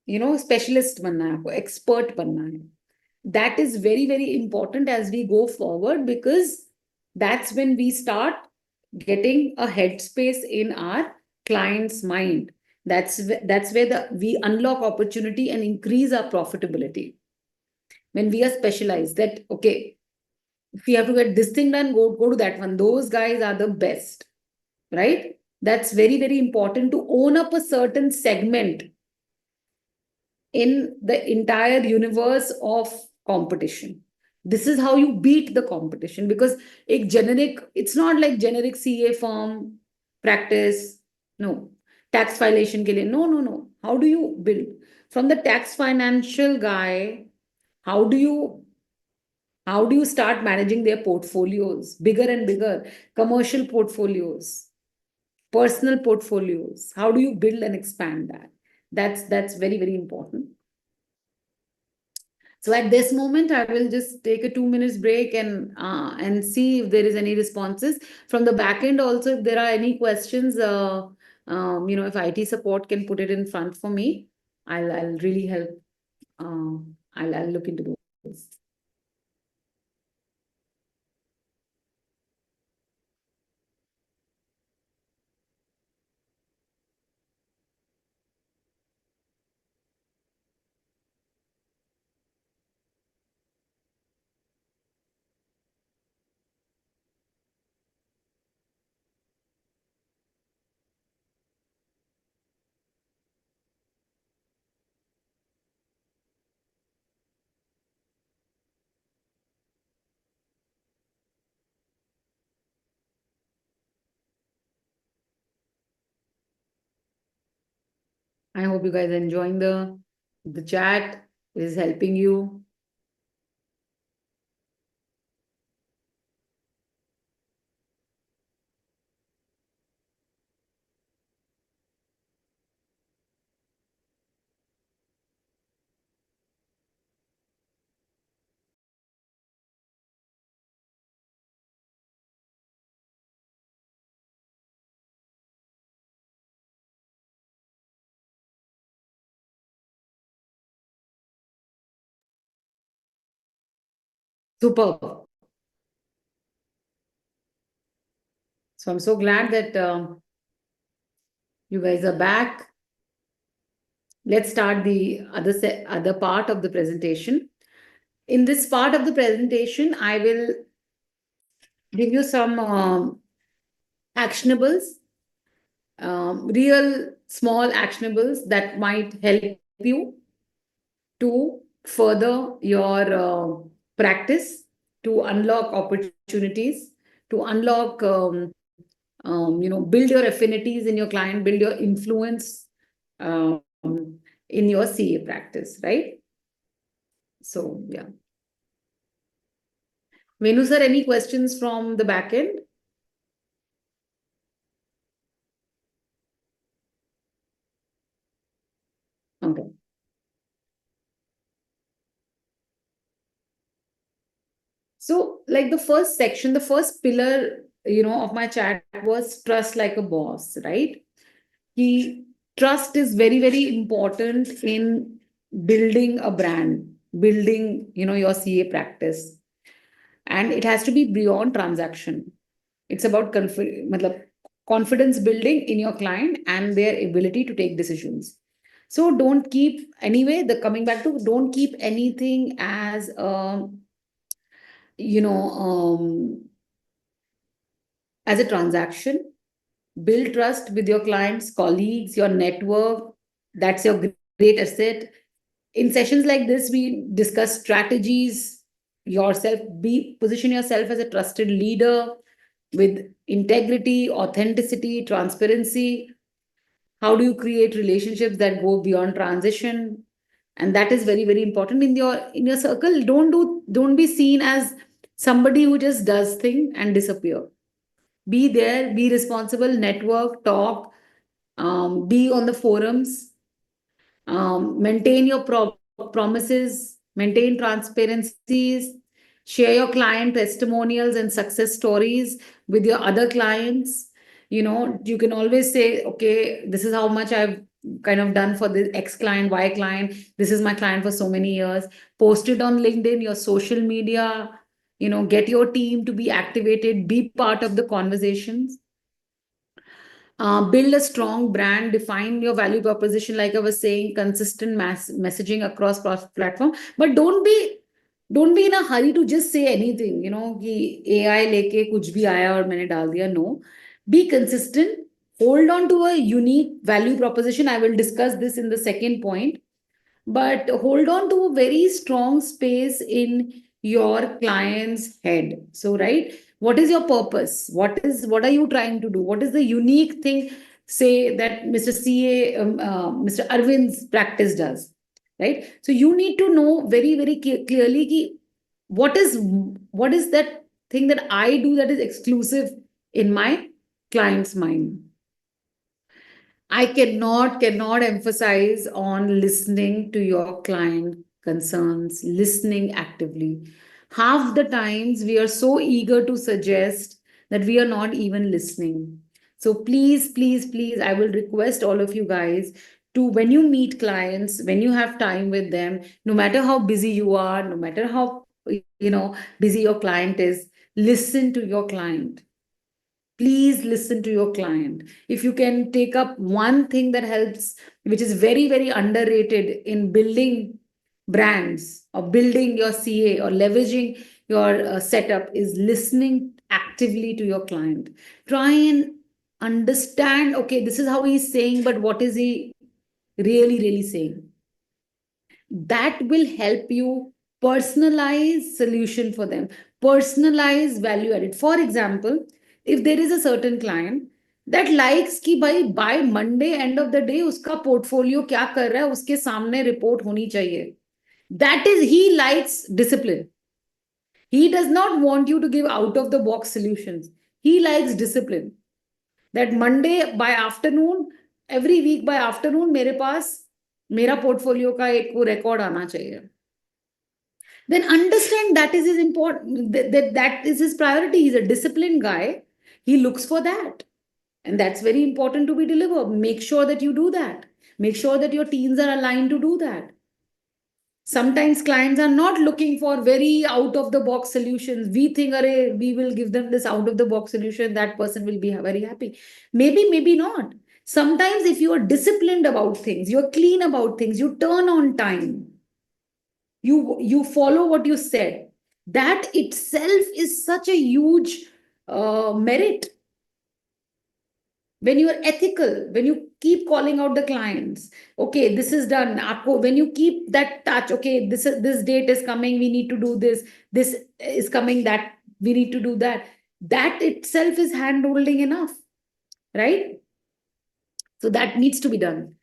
specialist बनना है, आपको expert बनना है. that is very, very important as we go forward, because that's when we start getting a headspace in our client's mind. That's where we unlock opportunity and increase our profitability. When we are specialized, that okay, if we have to get this thing done, go to that one. Those guys are the best, right? That's very, very important to own up a certain segment in the entire universe of competition. This is how you beat the competition, because it's not like generic CA firm practice. No. Tax violation ke liye. No. How do you build? From the tax financial guy, how do you start managing their portfolios, bigger and bigger, commercial portfolios, personal portfolios? How do you build and expand that? That's very, very important. So at this moment, I will just take a 2 minutes break and see if there is any responses from the back end. Also, if there are any questions, if IT support can put it in front for me, I'll really help. I'll look into those. I hope you guys are enjoying the chat. It is helping you. Superb. So I'm so glad that you guys are back. Let's start the other part of the presentation. In this part of the presentation, I will give you some actionables, real small actionables that might help you to further your practice, to unlock opportunities, to unlock, build your affinities in your client, build your influence um, in your CA practice, right? So, yeah. Venu sir, any questions from the back end? Okay. So, like the first section, the first pillar, of my chat was trust like a boss, right? Trust is very, very important in building a brand, building, your CA practice. And it has to be beyond transaction. It's about confidence building in your client and their ability to take decisions. So don't keep, anyway, coming back to, don't keep anything as as a transaction. Build trust with your clients, colleagues, your network. That's your great asset. In sessions like this, we discuss strategies, position yourself as a trusted leader with integrity, authenticity, transparency. How do you create relationships that go beyond transition? And that is very, very important in your circle. Don't be seen as somebody who just does thing and disappear. Be there, be responsible, network, talk, be on the forums, maintain your promises, maintain transparencies, share your client testimonials and success stories with your other clients. You can always say, okay, this is how much I've kind of done for the X client, Y client. This is my client for so many years. Post it on LinkedIn, your social media, get your team to be activated, be part of the conversations. Build a strong brand, define your value proposition, like I was saying, consistent messaging across platform. But don't be in a hurry to just say anything, कि AI लेके कुछ भी आया और मैंने डाल दिया. No, be consistent. Hold on to a unique value proposition. I will discuss this in the second point. But hold on to a very strong space in your client's head. So, right, what is your purpose? What are you trying to do? What is the unique thing, say, that Mr. Mr. Arvind's practice does, right? So you need to know very, very clearly ki what is that thing that I do that is exclusive in my client's mind. I cannot emphasize on listening to your client concerns, listening actively. Half the times we are so eager to suggest that we are not even listening. So please, please, please, I will request all of you guys to, when you meet clients, when you have time with them, no matter how busy you are, no matter how busy your client is, listen to your client. Please listen to your client. If you can take up one thing that helps, which is very, very underrated in building brands or building your CA or leveraging your setup, is listening actively to your client. Try and understand, okay, this is how he's saying, but what is he really, really saying? That will help you personalize solution for them, personalize value added. For example, if there is a certain client that likes कि भाई by Monday end of the day उसका portfolio क्या कर रहा है उसके सामने report होनी चाहिए. That is, he likes discipline. He does not want you to give out of the box solutions. He likes discipline. That Monday by afternoon, every week by afternoon, मेरे पास मेरा पोर्टफोलियो का एक वो रिकॉर्ड आना चाहिए. Then understand that is his important, that is his priority. He's a disciplined guy. He looks for that. And that's very important to be delivered. Make sure that you do that. Make sure that your teams are aligned to do that. Sometimes clients are not looking for very out of the box solutions. We think, we will give them this out of the box solution. That person will be very happy. Maybe, maybe not. Sometimes if you are disciplined about things, you're clean about things, you turn on time, you follow what you said, that itself is such a huge merit. When you are ethical, when you keep calling out the clients, okay, this is done. When you keep that touch, okay, this date is coming, we need to do this. This is coming, that we need to do that. That itself is hand-holding enough, right? So that needs to be done.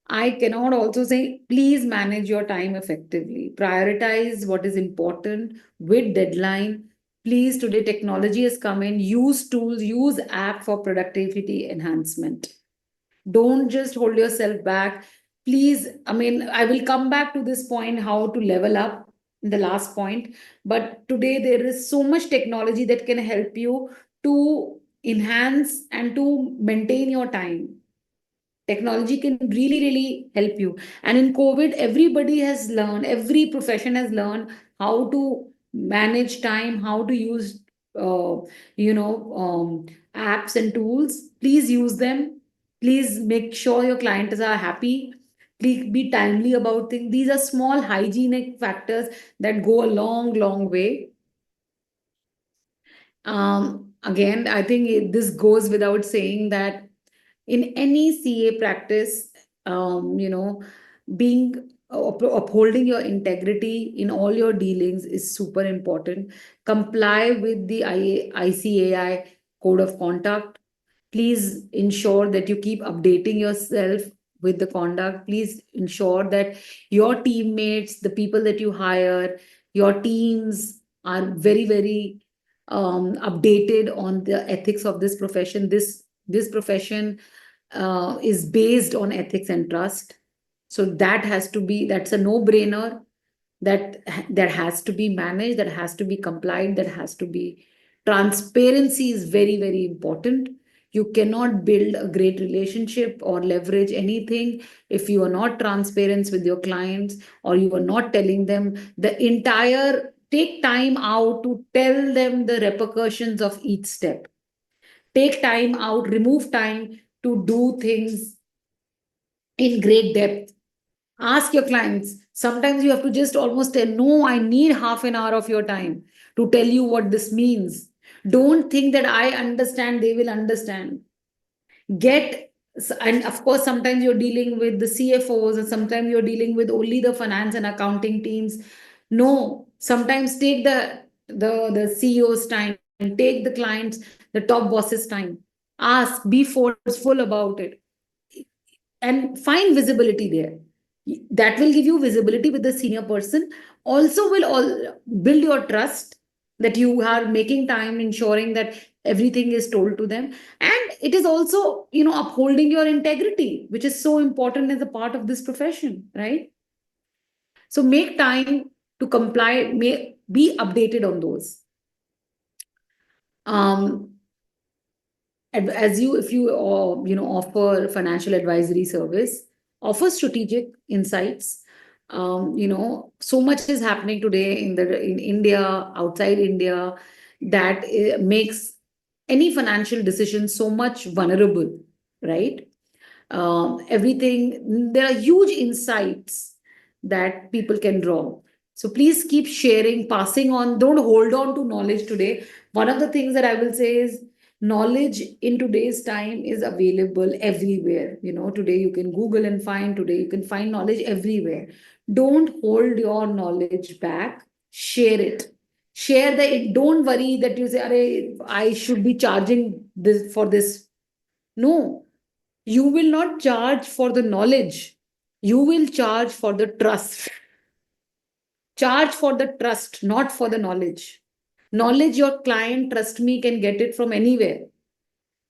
I cannot also say, please manage your time effectively. Prioritize what is important with deadline. Please, today technology has come in. Use tools, use app for productivity enhancement. Don't just hold yourself back. Please, I mean, I will come back to this point, how to level up in the last point. But today there is so much technology that can help you to enhance and to maintain your time. Technology can really, really help you. And in COVID, everybody has learned, every profession has learned how to manage time, how to use, apps and tools. Please use them. Please make sure your clients are happy. Please be timely about things. These are small hygienic factors that go a long, long way. Again, I think this goes without saying that in any CA practice, being upholding your integrity in all your dealings is super important. Comply with the ICAI code of conduct. Please ensure that you keep updating yourself with the conduct. Please ensure that your teammates, the people that you hire, your teams are very, very updated on the ethics of this profession. This profession is based on ethics and trust. So that's a no-brainer. That has to be managed, that has to be complied, that has to be, transparency is very, very important. You cannot build a great relationship or leverage anything if you are not transparent with your clients, or you are not telling them the entire, take time out to tell them the repercussions of each step. Take time out, remove time to do things in great depth. Ask your clients. Sometimes you have to just almost tell, no, I need half an hour of your time to tell you what this means. Don't think that I understand, they will understand. And of course, sometimes you're dealing with the CFOs, and sometimes you're dealing with only the finance and accounting teams. No, sometimes take the CEO's time, and take the clients, the top bosses' time. Ask, be forceful about it, and find visibility there. That will give you visibility with the senior person. Also will all build your trust that you are making time, ensuring that everything is told to them. And it is also, upholding your integrity, which is so important as a part of this profession, right? So make time to comply, be updated on those. As you, if you offer financial advisory service, offer strategic insights. So much is happening today in India, outside India, that makes any financial decision so much vulnerable, right? Everything, there are huge insights that people can draw. So please keep sharing, passing on. Don't hold on to knowledge today. One of the things that I will say is, knowledge in today's time is available everywhere. Today you can Google and find, today you can find knowledge everywhere. Don't hold your knowledge back. Share it. Share the, don't worry that you say, I should be charging this for this. No, you will not charge for the knowledge. You will charge for the trust. Charge for the trust, not for the knowledge. Knowledge, your client, trust me, can get it from anywhere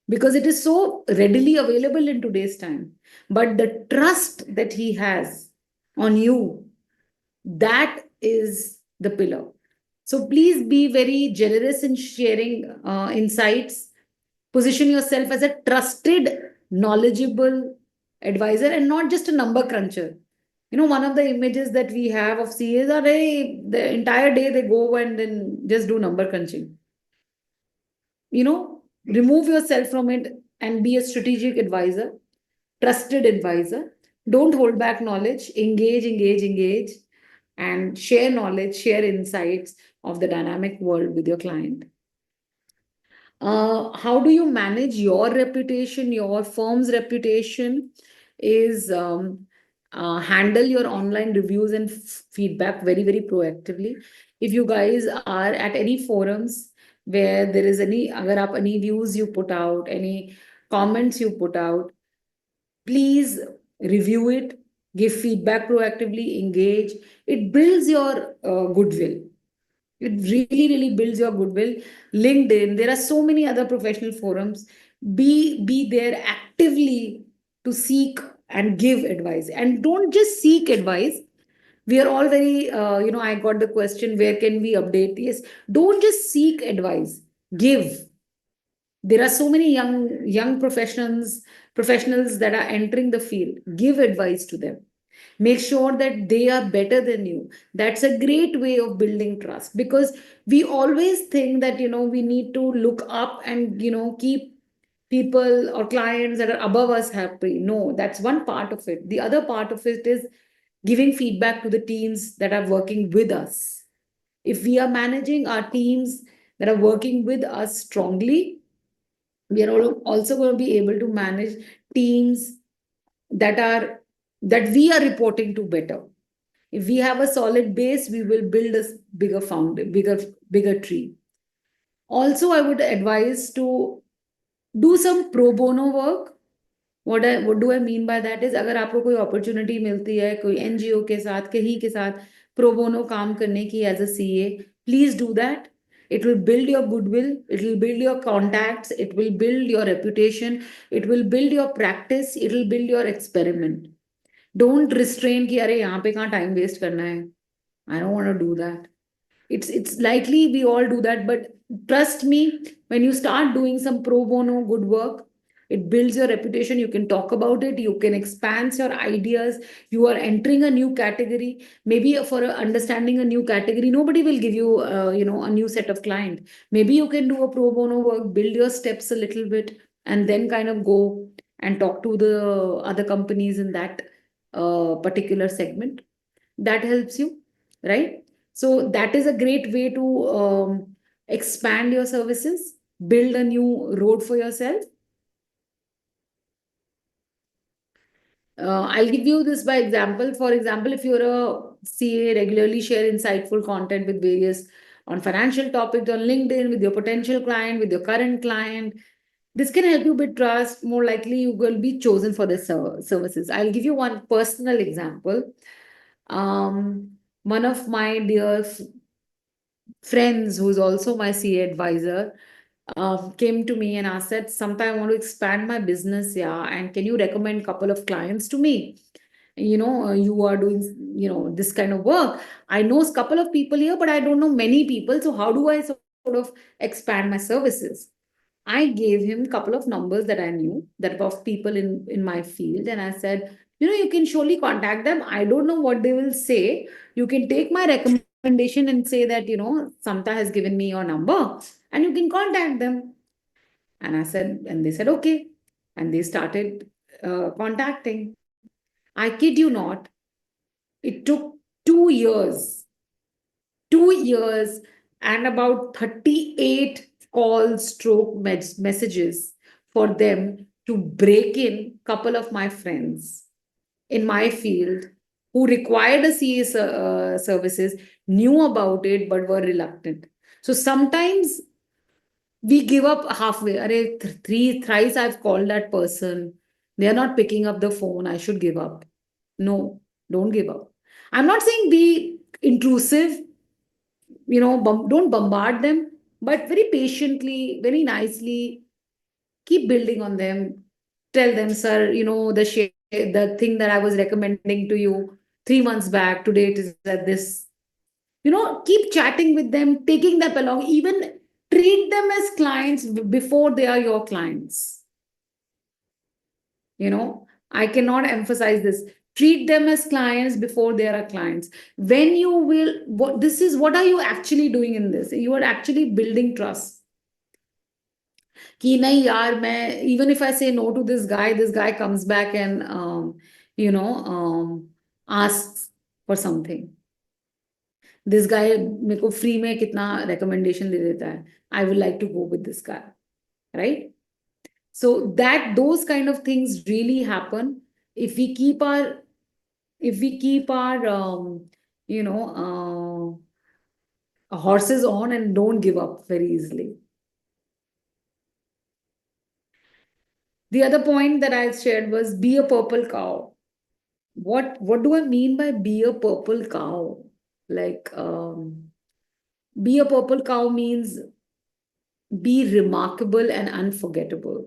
because it is so readily available in today's time. But the trust that he has on you, that is the pillar. So please be very generous in sharing insights. Position yourself as a trusted, knowledgeable advisor and not just a number cruncher. One of the images that we have of CAs are the entire day they go and then just do number crunching. Remove yourself from it and be a strategic advisor, trusted advisor. Don't hold back knowledge. Engage, and share knowledge, share insights of the dynamic world with your client. How do you manage your reputation, your firm's reputation? Is handle your online reviews and feedback very, very proactively. If you guys are at any forums where there is any views you put out, any comments you put out, please review it, give feedback proactively, engage. It builds your goodwill. It really, really builds your goodwill. LinkedIn, there are so many other professional forums. Be there actively to seek and give advice. And don't just seek advice. We are all very, I got the question, where can we update? Yes, don't just seek advice. Give. There are so many young professionals that are entering the field. Give advice to them. Make sure that they are better than you. That's a great way of building trust, because we always think that we need to look up and keep people or clients that are above us happy. No, that's one part of it. The other part of it is giving feedback to the teams that are working with us. If we are managing our teams that are working with us strongly, we are also going to be able to manage teams that we are reporting to better. If we have a solid base, we will build a bigger tree. Also, I would advise to do some pro bono work. What do I mean by that is, अगर आपको कोई opportunity मिलती है कोई NGO के साथ, कहीं के साथ pro bono काम करने की as a CA, please do that. It will build your goodwill, it will build your contacts, it will build your reputation, it will build your practice, it will build your experiment. Don't restrain कि अरे यहाँ पे कहाँ time waste करना है. I don't want to do that. It's likely we all do that, but trust me, when you start doing some pro bono good work, It builds your reputation. You can talk about it. You can expand your ideas. You are entering a new category. Maybe for understanding a new category, nobody will give you, a new set of client. Maybe you can do a pro bono work, build your steps a little bit, and then kind of go and talk to the other companies in that particular segment. That helps you, right? So that is a great way to expand your services, build a new road for yourself. I'll give you this by example. For example, if you're a CA, regularly share insightful content with various on financial topics on LinkedIn with your potential client, with your current client. This can help you build trust. More likely, you will be chosen for the services. I'll give you one personal example. One of my dear friends, who's also my CA advisor, came to me and asked that sometime I want to expand my business, yeah, and can you recommend a couple of clients to me? You are doing, this kind of work. I know a couple of people here, but I don't know many people. So how do I sort of expand my services? I gave him a couple of numbers that I knew that of people in my field, and I said, you can surely contact them. I don't know what they will say. You can take my recommendation and say that, Samta has given me your number, and you can contact them. And I said, and they said, okay. And they started contacting. I kid you not, it took 2 years, 2 years, and about 38 calls stroke messages for them to break in couple of my friends in my field who required a CA services, knew about it, but were reluctant. So sometimes we give up halfway. Thrice I've called that person. They're not picking up the phone. I should give up. No, don't give up. I'm not saying be intrusive, don't bombard them, but very patiently, very nicely, keep building on them. Tell them, sir, the thing that I was recommending to you 3 months back, today it is at this. Keep chatting with them, taking them along, even treat them as clients before they are your clients. I cannot emphasize this. Treat them as clients before they are clients. When you will, what are you actually doing in this? You are actually building trust. कि नहीं यार मैं, even if I say no to this guy comes back and asks for something. This guy मेरे को free में कितना recommendation दे देता है. I would like to go with this guy, right? So those kind of things really happen if we keep our horses on and don't give up very easily. The other point that I shared was be a purple cow. What do I mean by be a purple cow? Like be a purple cow means be remarkable and unforgettable.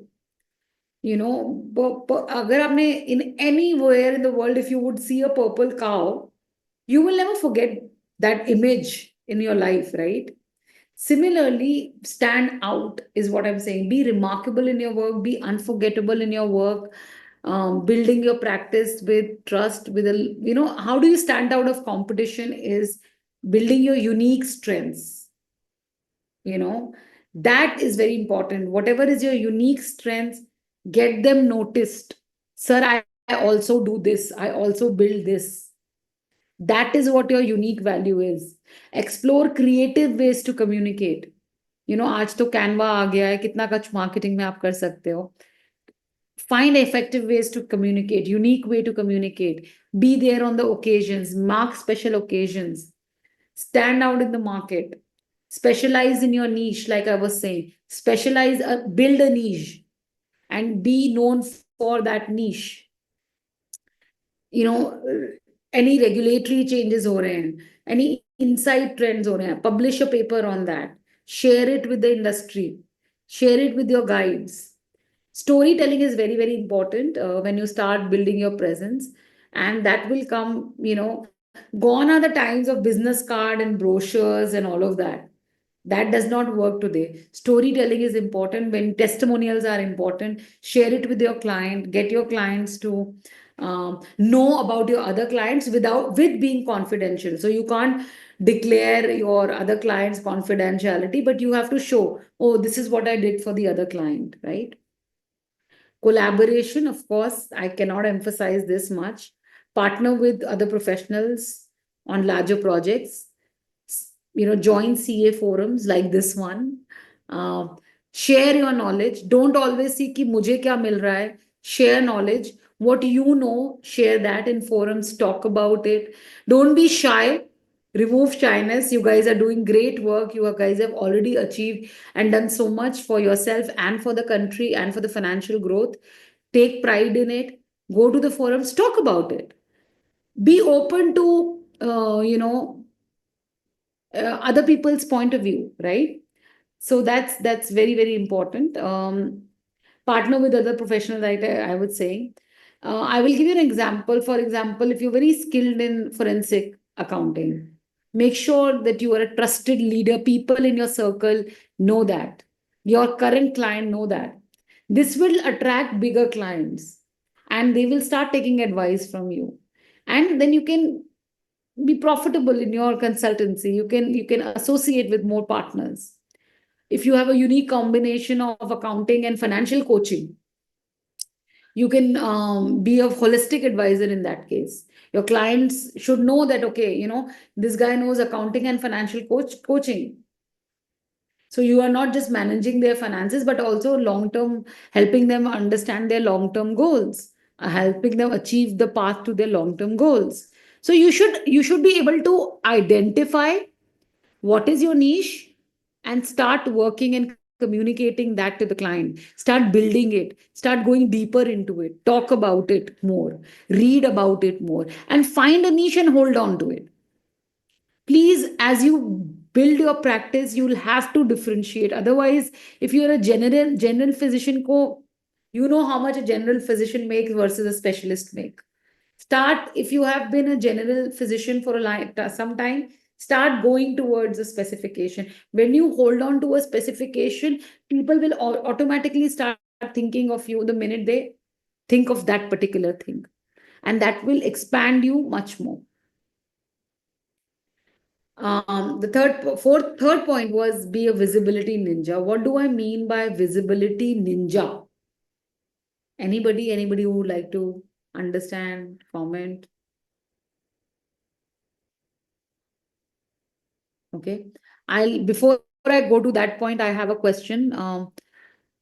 अगर आपने in anywhere in the world, if you would see a purple cow, you will never forget that image in your life, right? Similarly, stand out is what I'm saying. Be remarkable in your work, be unforgettable in your work, building your practice with trust, how do you stand out of competition is building your unique strengths. That is very important. Whatever is your unique strengths, get them noticed. Sir, I also do this. I also build this. That is what your unique value is. Explore creative ways to communicate. आज तो Canva आ गया है, कितना कुछ marketing में आप कर सकते हो. Find effective ways to communicate, unique way to communicate. Be there on the occasions, mark special occasions. Stand out in the market. Specialize in your niche, like I was saying. Specialize, build a niche and be known for that niche. Any regulatory changes हो रहे हैं, any insight trends हो रहे हैं, publish a paper on that, share it with the industry, share it with your guides. Storytelling is very, very important when you start building your presence, and that will come, gone are the times of business card and brochures and all of that. That does not work today. Storytelling is important. When testimonials are important, share it with your client. Get your clients to know about your other clients with being confidential. So you can't declare your other clients' confidentiality, but you have to show, oh, this is what I did for the other client, right? Collaboration, of course, I cannot emphasize this much. Partner with other professionals on larger projects. Join CA forums like this one. Uh, Share your knowledge. Don't always see कि मुझे क्या मिल रहा है. Share knowledge. What you know, share that in forums. Talk about it. Don't be shy. Remove shyness. You guys are doing great work. You guys have already achieved and done so much for yourself and for the country and for the financial growth. Take pride in it. Go to the forums. Talk about it. Be open to, other people's point of view, right? So that's very, very important. Partner with other professionals, like I would say. I will give you an example. For example, if you're very skilled in forensic accounting, make sure that you are a trusted leader. People in your circle know that. Your current client know that. This will attract bigger clients and they will start taking advice from you. And then you can be profitable in your consultancy. You can associate with more partners. If you have a unique combination of accounting and financial coaching, you can be a holistic advisor in that case. Your clients should know that, okay, this guy knows accounting and financial coaching. So you are not just managing their finances, but also long term, helping them understand their long term goals, helping them achieve the path to their long term goals. So you should be able to identify what is your niche and start working and communicating that to the client. Start building it, start going deeper into it, talk about it more, read about it more, and find a niche and hold on to it. Please, as you build your practice, you will have to differentiate. Otherwise, if you're a general physician, you know how much a general physician makes versus a specialist make. Start, if you have been a general physician for some time, start going towards a specification. When you hold on to a specification, people will automatically start thinking of you the minute they think of that particular thing, and that will expand you much more. The third point was be a visibility ninja. What do I mean by visibility ninja? Anybody who would like to understand, comment? Okay. Before I go to that point, I have a question.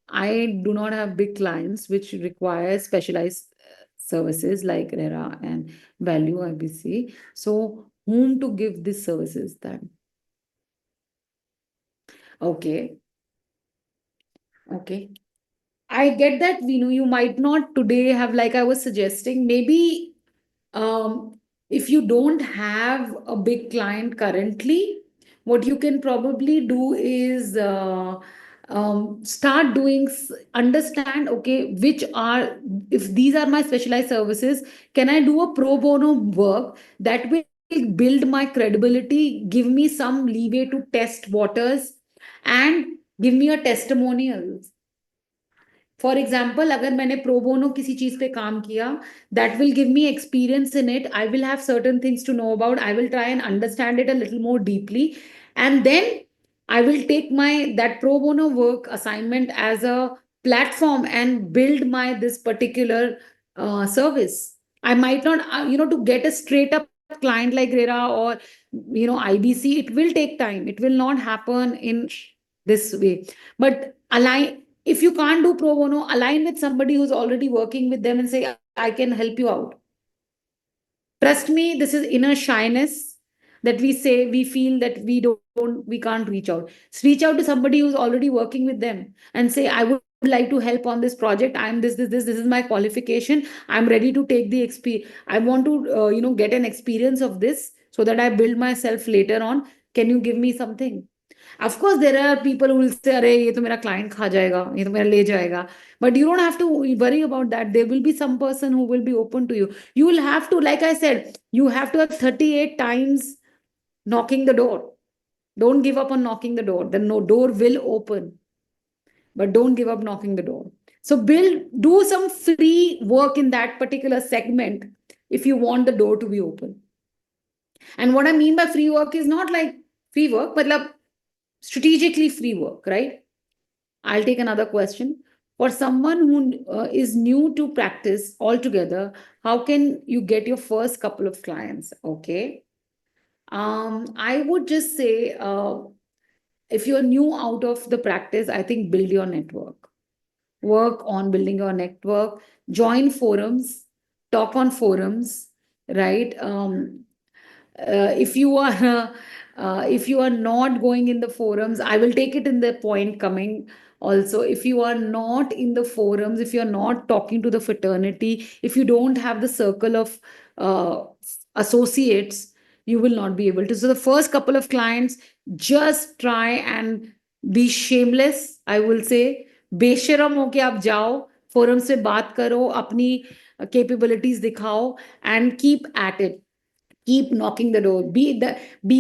I do not have big clients which require specialized services like RERA and Value IBC. So whom to give these services then? Okay. Okay. I get that, Vinu, you might not today have, like I was suggesting, maybe if you don't have a big client currently, what you can probably do is start doing, understand, okay, if these are my specialized services, can I do a pro bono work that will build my credibility, give me some leeway to test waters, and give me a testimonial. For example, अगर मैंने pro bono किसी चीज पे काम किया, that will give me experience in it. I will have certain things to know about. I will try and understand it a little more deeply, and then I will take that pro bono work assignment as a platform and build this particular service. I might not, to get a straight up client like RERA or, IBC, it will take time. It will not happen in this way. But if you can't do pro bono, align with somebody who's already working with them and say, I can help you out. Trust me, this is inner shyness that we feel that we can't reach out. Reach out to somebody who's already working with them and say, I would like to help on this project. I'm this is my qualification. I'm ready to take the experience. I want to, get an experience of this so that I build myself later on. Can you give me something? Of course, there are people who will say, "Arey, ये तो मेरा client खा जाएगा, ये तो मेरा ले जाएगा." But you don't have to worry about that. There will be some person who will be open to you. You will have to, like I said, you have to have 38 times knocking the door. Don't give up on knocking the door. The door will open, but don't give up knocking the door. So do some free work in that particular segment if you want the door to be open. And what I mean by free work is not like free work, but like strategically free work, right? I'll take another question. For someone who is new to practice altogether, how can you get your first couple of clients? Okay. I would just say, if you're new out of the practice, I think build your network. Work on building your network, join forums, talk on forums, right? If you are if you are not going in the forums, I will take it in the point coming also. If you are not in the forums, if you're not talking to the fraternity, if you don't have the circle of associates, you will not be able to. So the first couple of clients, just try and be shameless, I will say. बेशरम होके आप जाओ, forum से बात करो, अपनी capabilities दिखाओ, and keep at it. Keep knocking the door. Be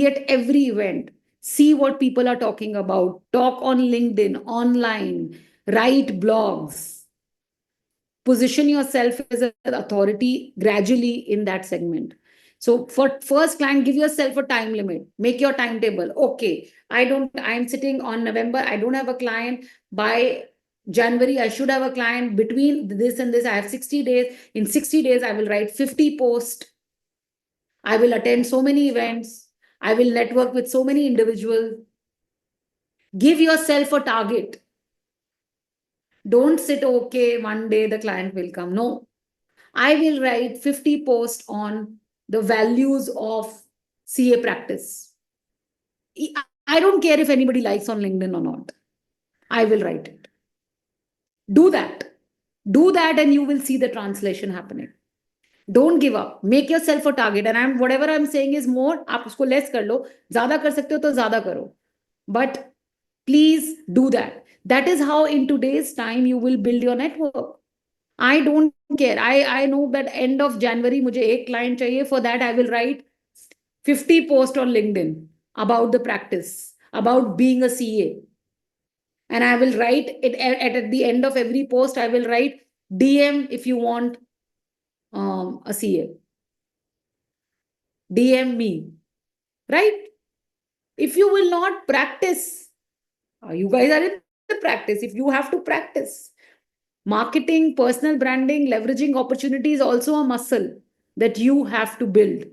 at every event. See what people are talking about. Talk on LinkedIn, online, write blogs. Position yourself as an authority gradually in that segment. So for first client, give yourself a time limit. Make your timetable. Okay, I'm sitting on November. I don't have a client. By January, I should have a client. Between this and this, I have 60 days. In 60 days, I will write 50 posts. I will attend so many events. I will network with so many individuals. Give yourself a target. Don't sit, okay, one day the client will come. No, I will write 50 posts on the values of CA practice. I don't care if anybody likes on LinkedIn or not. I will write it. Do that. Do that and you will see the translation happening. Don't give up. Make yourself a target. And whatever I'm saying is more, आप उसको less कर लो. ज़्यादा कर सकते हो तो ज़्यादा करो. But please do that. That is how in today's time you will build your network. I don't care. I know that end of January मुझे एक client चाहिए. For that I will write 50 posts on LinkedIn about the practice, about being a CA. And I will write it at the end of every post. I will write DM if you want a CA. DM me, right? If you will not practice, you guys are in the practice. If you have to practice, marketing, personal branding, leveraging opportunity is also a muscle that you have to build.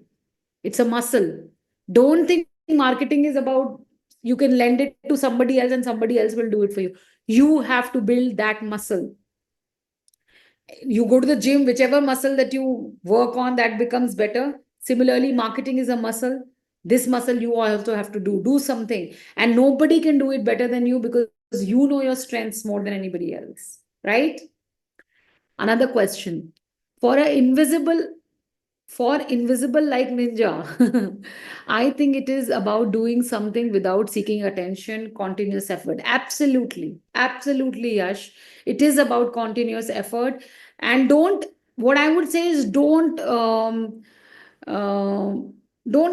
It's a muscle. Don't think marketing is about you can lend it to somebody else and somebody else will do it for you. You have to build that muscle. You go to the gym, whichever muscle that you work on, that becomes better. Similarly, marketing is a muscle. This muscle you also have to do something. And nobody can do it better than you because you know your strengths more than anybody else, right? Another question. For invisible like ninja, I think it is about doing something without seeking attention, continuous effort. Absolutely. Absolutely, Yash. It is about continuous effort. And what I would say is don't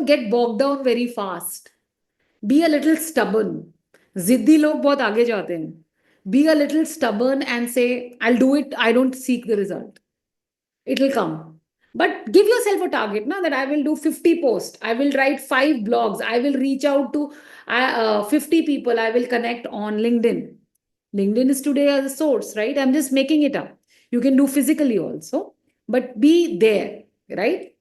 get bogged down very fast. Be a little stubborn. Ziddi log bahut aage jate hain. Be a little stubborn and say, I'll do it. I don't seek the result. It will come. But give yourself a target now that I will do 50 posts. I will write 5 blogs. I will reach out to 50 people. I will connect on LinkedIn. LinkedIn is today as a source, right? I'm just making it up. You can do physically also, but be there, right?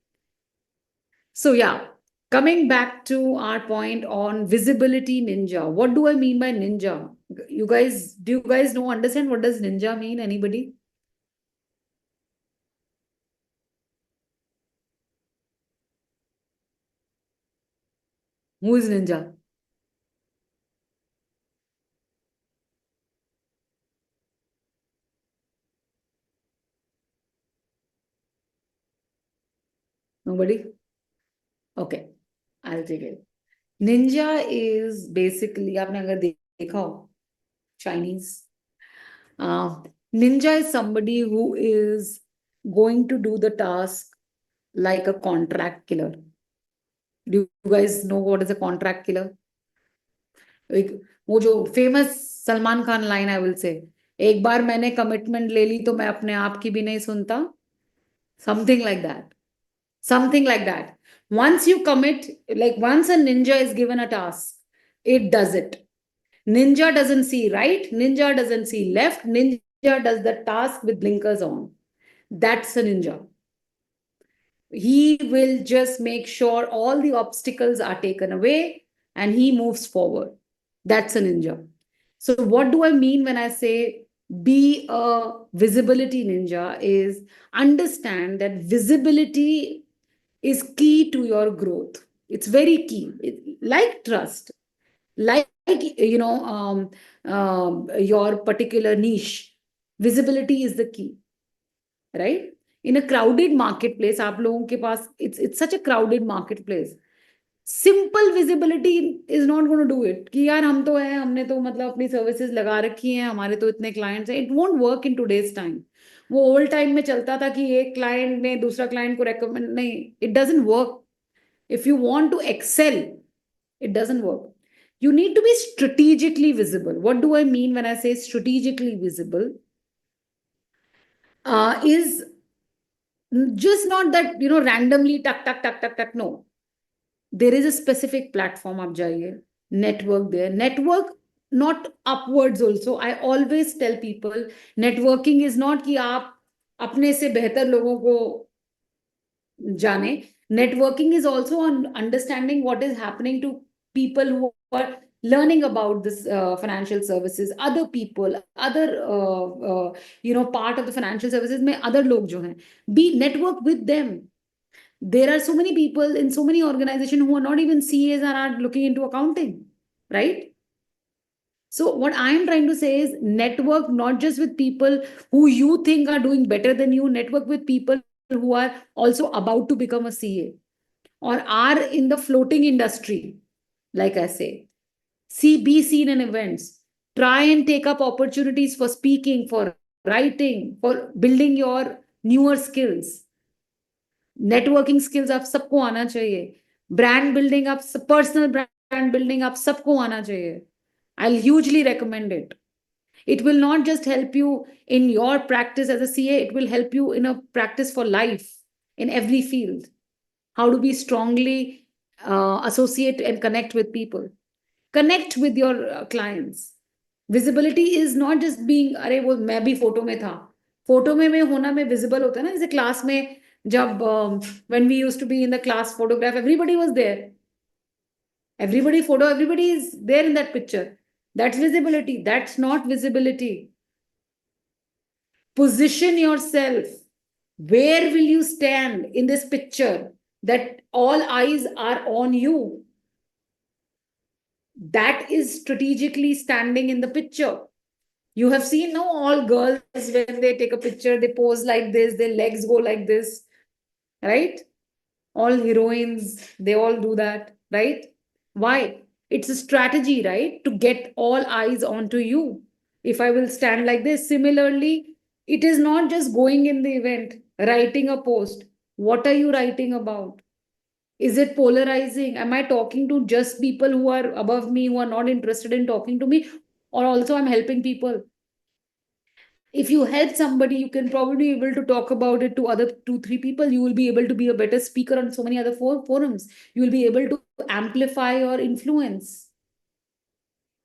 So yeah, coming back to our point on visibility ninja. What do I mean by ninja? Do you guys understand what does ninja mean? Anybody? Who is ninja? Nobody? Okay, I'll take it. Ninja is basically, आपने अगर देखा हो, Chinese. Ninja is somebody who is going to do the task like a contract killer. Do you guys know what is a contract killer? एक वो जो famous Salman Khan line I will say, एक बार मैंने commitment ले ली तो मैं अपने आप की भी नहीं सुनता, something like that, something like that. Once you commit, like once a ninja is given a task, it does it. Ninja doesn't see right, ninja doesn't see left, ninja does the task with blinkers on. That's a ninja. He will just make sure all the obstacles are taken away and he moves forward. That's a ninja. So what do I mean when I say be a visibility ninja? Is understand that visibility is key to your growth. It's very key. Like trust, like your particular niche. Visibility is the key, right? In a crowded marketplace, आप लोगों के पास it's such a crowded marketplace. Simple visibility is not going to do it. कि यार हम तो हैं, हमने तो मतलब अपनी सर्विसेज लगा रखी हैं, हमारे तो इतने क्लाइंट्स हैं. It won't work in today's time. वो ओल्ड टाइम में चलता था कि एक क्लाइंट ने दूसरा क्लाइंट को रेकमेंड, नहीं, it doesn't work. If you want to excel, it doesn't work. You need to be strategically visible. What do I mean when I say strategically visible? Is just not that, randomly tuck, tuck, tuck, tuck, tuck. No. There is a specific platform. Aap jaiye. Network there. Network not upwards also. I always tell people, networking is not कि आप अपने से बेहतर लोगों को जाने. Networking is also on understanding what is happening to people who are learning about this financial services, other people, other part of the financial services में other लोग जो हैं, be network with them. There are so many people in so many organizations who are not even CAs and are looking into accounting, right? So what I am trying to say is network not just with people who you think are doing better than you, network with people who are also about to become a CA or are in the floating industry, like I say. Be seen in events. Try and take up opportunities for speaking, for writing, for building your newer skills. Networking skills आप सबको आना चाहिए. Brand building आप, personal brand building आप सबको आना चाहिए. I'll hugely recommend it. It will not just help you in your practice as a CA, it will help you in a practice for life in every field. How to be strongly associate and connect with people. Connect with your clients. Visibility is not just being, अरे वो मैं भी photo में था. Photo में होना में visible होता है ना, जैसे क्लास में जब when we used to be in the class photograph, everybody was there. Everybody is there in that picture. That's visibility. That's not visibility. Position yourself. Where will you stand in this picture that all eyes are on you? That is strategically standing in the picture. You have seen, no, all girls, when they take a picture, they pose like this, their legs go like this, right? All heroines, they all do that, right? Why? It's a strategy, right? To get all eyes onto you. If I will stand like this, similarly, it is not just going in the event, writing a post. What are you writing about? Is it polarizing? Am I talking to just people who are above me, who are not interested in talking to me? Or also I'm helping people? If you help somebody, you can probably be able to talk about it to other 2-3 people. You will be able to be a better speaker on so many other forums. You will be able to amplify your influence.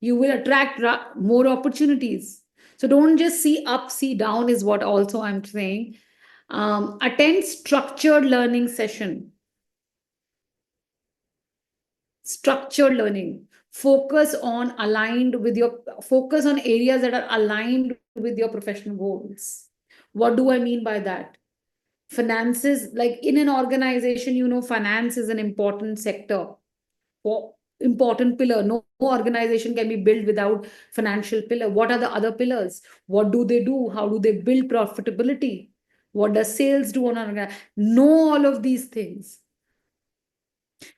You will attract more opportunities. So don't just see up, see down is what also I'm saying. Attend structured learning session. Structured learning. Focus on areas that are aligned with your professional goals. What do I mean by that? Finances, like in an organization, finance is an important sector, important pillar. No organization can be built without financial pillar. What are the other pillars? What do they do? How do they build profitability? What does sales do on an organization? Know all of these things.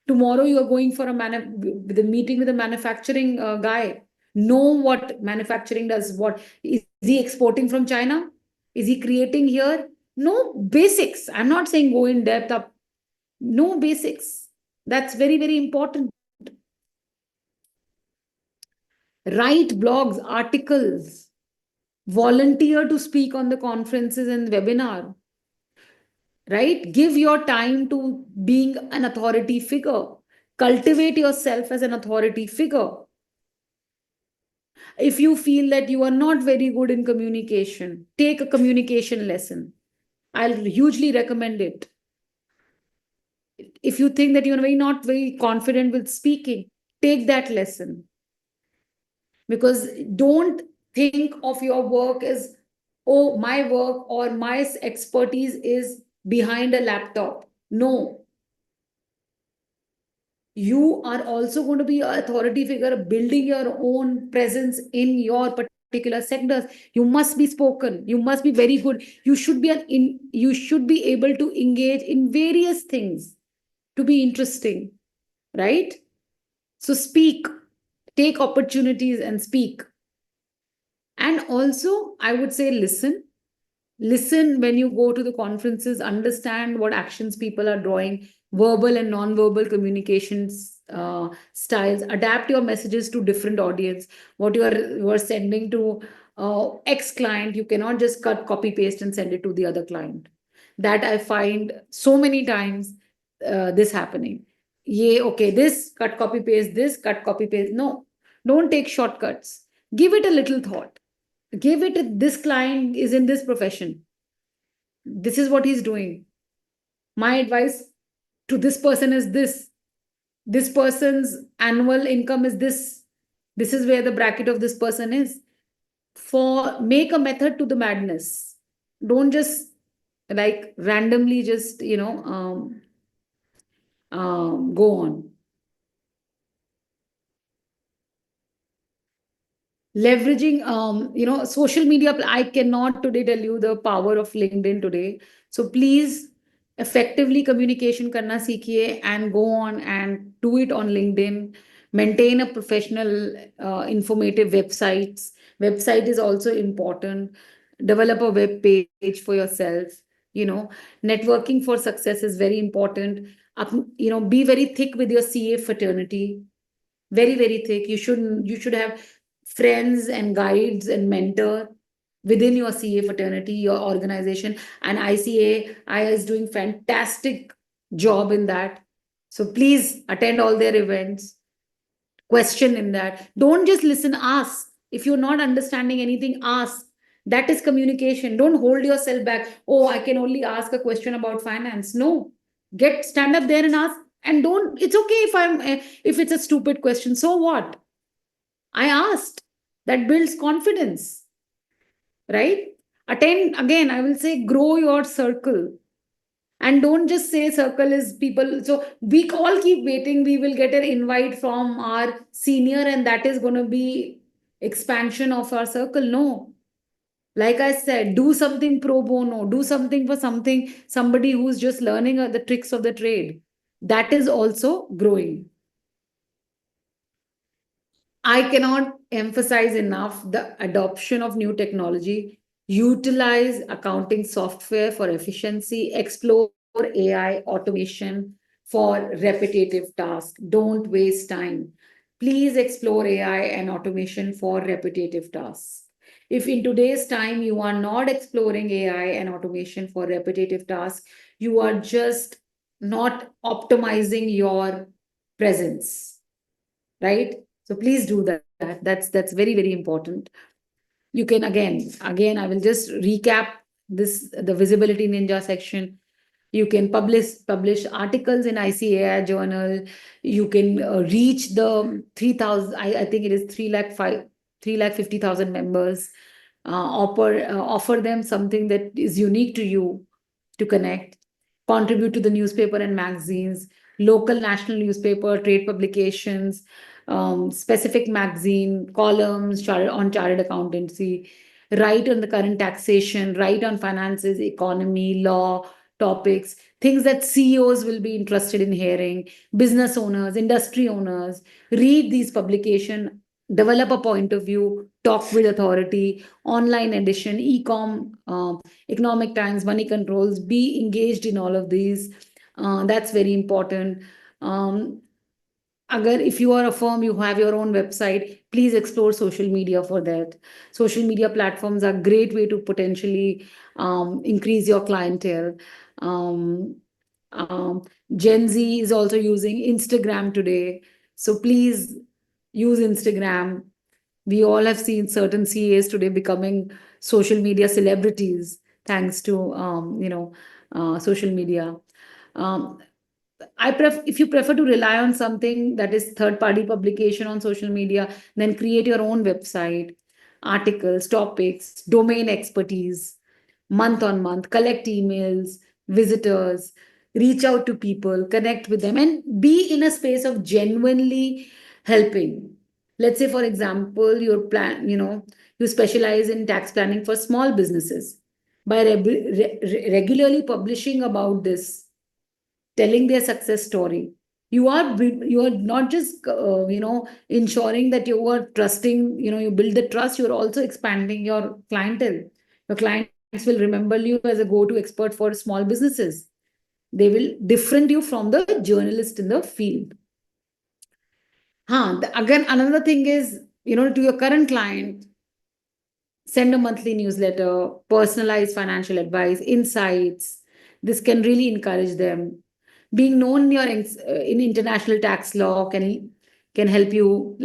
Tomorrow you are going for the meeting with a manufacturing guy. Know what manufacturing does. What is he exporting from China? Is he creating here? No basics. I'm not saying go in depth up. No basics. That's very, very important. write blogs, articles, volunteer to speak on the conferences and webinar, right? Give your time to being an authority figure. Cultivate yourself as an authority figure. If you feel that you are not very good in communication, take a communication lesson. I'll hugely recommend it. If you think that you're not very confident with speaking, take that lesson. Because don't think of your work as, oh, my work or my expertise is behind a laptop. No. You are also going to be an authority figure, building your own presence in your particular sectors. You must be spoken. You must be very good. You should be you should be able to engage in various things to be interesting, right? So speak, take opportunities and speak. And also, I would say listen. Listen when you go to the conferences, understand what actions people are drawing, verbal and non-verbal communications styles. Adapt your messages to different audience. What you are sending to X client, you cannot just cut, copy, paste, and send it to the other client. That I find so many times this happening. Yeah, okay, this cut, copy, paste, this cut, copy, paste. No, don't take shortcuts. Give it a little thought. Give it, this client is in this profession. This is what he's doing. My advice to this person is this. This person's annual income is this. This is where the bracket of this person is. For make a method to the madness. Don't just like randomly just go on. Leveraging social media. I cannot today tell you the power of LinkedIn today. So please effectively communication karna seekhiye and go on and do it on LinkedIn. Maintain a professional informative website is also important. Develop a web page for yourself. Networking for success is very important. Be very thick with your CA fraternity, very very thick. You should have friends and guides and mentor within your CA fraternity, your organization. And ICAI is doing fantastic job in that. So please attend all their events, question in that. Don't just listen, ask. If you're not understanding anything, ask. That is communication. Don't hold yourself back. Oh, I can only ask a question about finance. No, stand up there and ask. And don't, it's okay if it's a stupid question. So what? I asked. That builds confidence, right? Attend, again, I will say, grow your circle. And don't just say circle is people. So we all keep waiting. We will get an invite from our senior, and that is going to be expansion of our circle. No. Like I said, do something pro bono, do something for somebody who's just learning the tricks of the trade. That is also growing. I cannot emphasize enough the adoption of new technology. Utilize accounting software for efficiency, explore AI automation for repetitive tasks. Don't waste time. Please explore AI and automation for repetitive tasks. If in today's time you are not exploring AI and automation for repetitive tasks, you are just not optimizing your presence, right? So please do that. That's very, very important. You can again, I will just recap the Visibility Ninja section. You can publish articles in ICAI journal. You can reach the 3,000. I think it is 3,50,000 members. Offer them something that is unique to you to connect. Contribute to the newspaper and magazines, local national newspaper, trade publications, specific magazine, columns on chartered accountancy, write on the current taxation, write on finances, economy, law topics, things that CEOs will be interested in hearing, business owners, industry owners. Read these publications, develop a point of view, talk with authority, online edition, e-com, Economic Times, Money Controls. Be engaged in all of these. That's very important. if you are a firm, you have your own website, please explore social media for that. Social media platforms are great way to potentially increase your clientele. Um, Gen Z is also using Instagram today. So please use Instagram. We all have seen certain CAs today becoming social media celebrities thanks to social media. Um, if you prefer to rely on something that is third party publication on social media, then create your own website, articles, topics, domain expertise, month on month, collect emails, visitors, reach out to people, connect with them, and be in a space of genuinely helping. Let's say, for example, you specialize in tax planning for small businesses. By regularly publishing about this, telling their success story, you are not just ensuring that you are trusting, you build the trust, you're also expanding your clientele. Your clients will remember you as a go-to expert for small businesses. They will different you from the journalist in the field. Again, another thing is, to your current client, send a monthly newsletter, personalized financial advice, insights. This can really encourage them. Being known in international tax law can help you,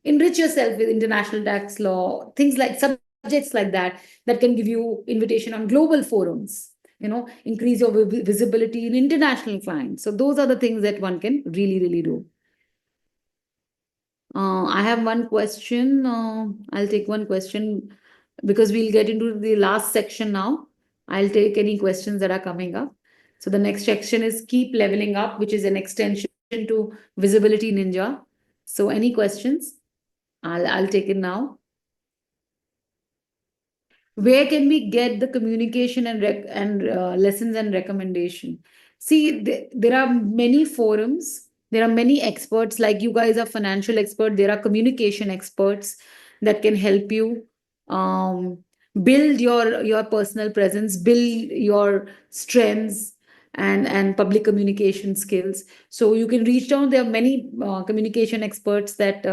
enrich yourself with international tax law, things like subjects like that can give you invitation on global forums. Increase your visibility in international clients. So those are the things that one can really, really do. I have one question. I'll take one question because we'll get into the last section now. I'll take any questions that are coming up. So the next section is keep leveling up, which is an extension to Visibility Ninja. So any questions? I'll take it now. Where can we get the communication and lessons and recommendation? See, there are many forums. There are many experts, like you guys are financial expert. There are communication experts that can help you build your personal presence, build your strengths and public communication skills. So you can reach down. There are many communication experts that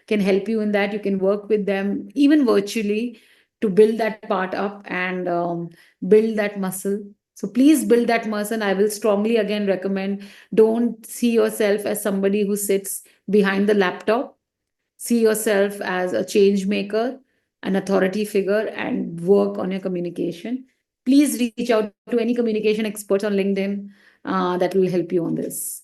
can help you in that. You can work with them even virtually to build that part up and build that muscle. So please build that muscle. I will strongly again recommend, don't see yourself as somebody who sits behind the laptop. See yourself as a change maker, an authority figure, and work on your communication. Please reach out to any communication experts on LinkedIn that will help you on this.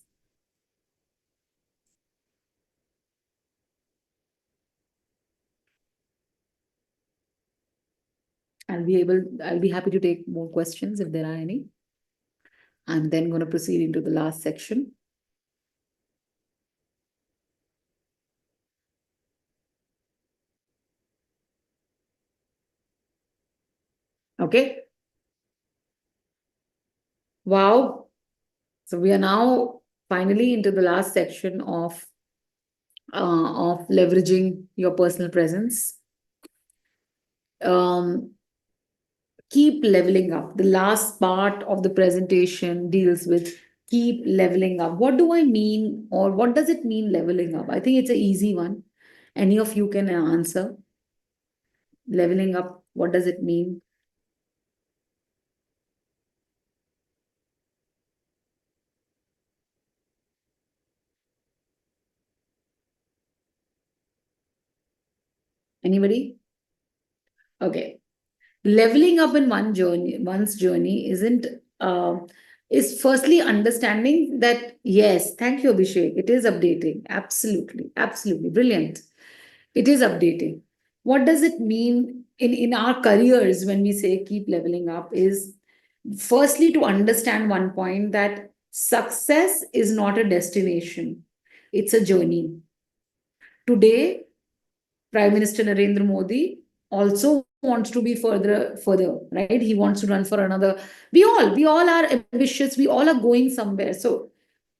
I'll be happy to take more questions if there are any. I'm then going to proceed into the last section. Okay. Wow. So we are now finally into the last section of leveraging your personal presence. Keep leveling up. The last part of the presentation deals with keep leveling up. What do I mean, or what does it mean leveling up? I think it's an easy one. Any of you can answer. Leveling up, what does it mean? Anybody? Okay. Leveling up in one's journey is firstly understanding that, yes, thank you, Abhishek. It is updating. Absolutely brilliant. It is updating. What does it mean in our careers when we say keep leveling up? Is firstly to understand one point, that success is not a destination, it's a journey. Today, Prime Minister Narendra Modi also wants to be further, right? He wants to run for another. We all are ambitious. We all are going somewhere. So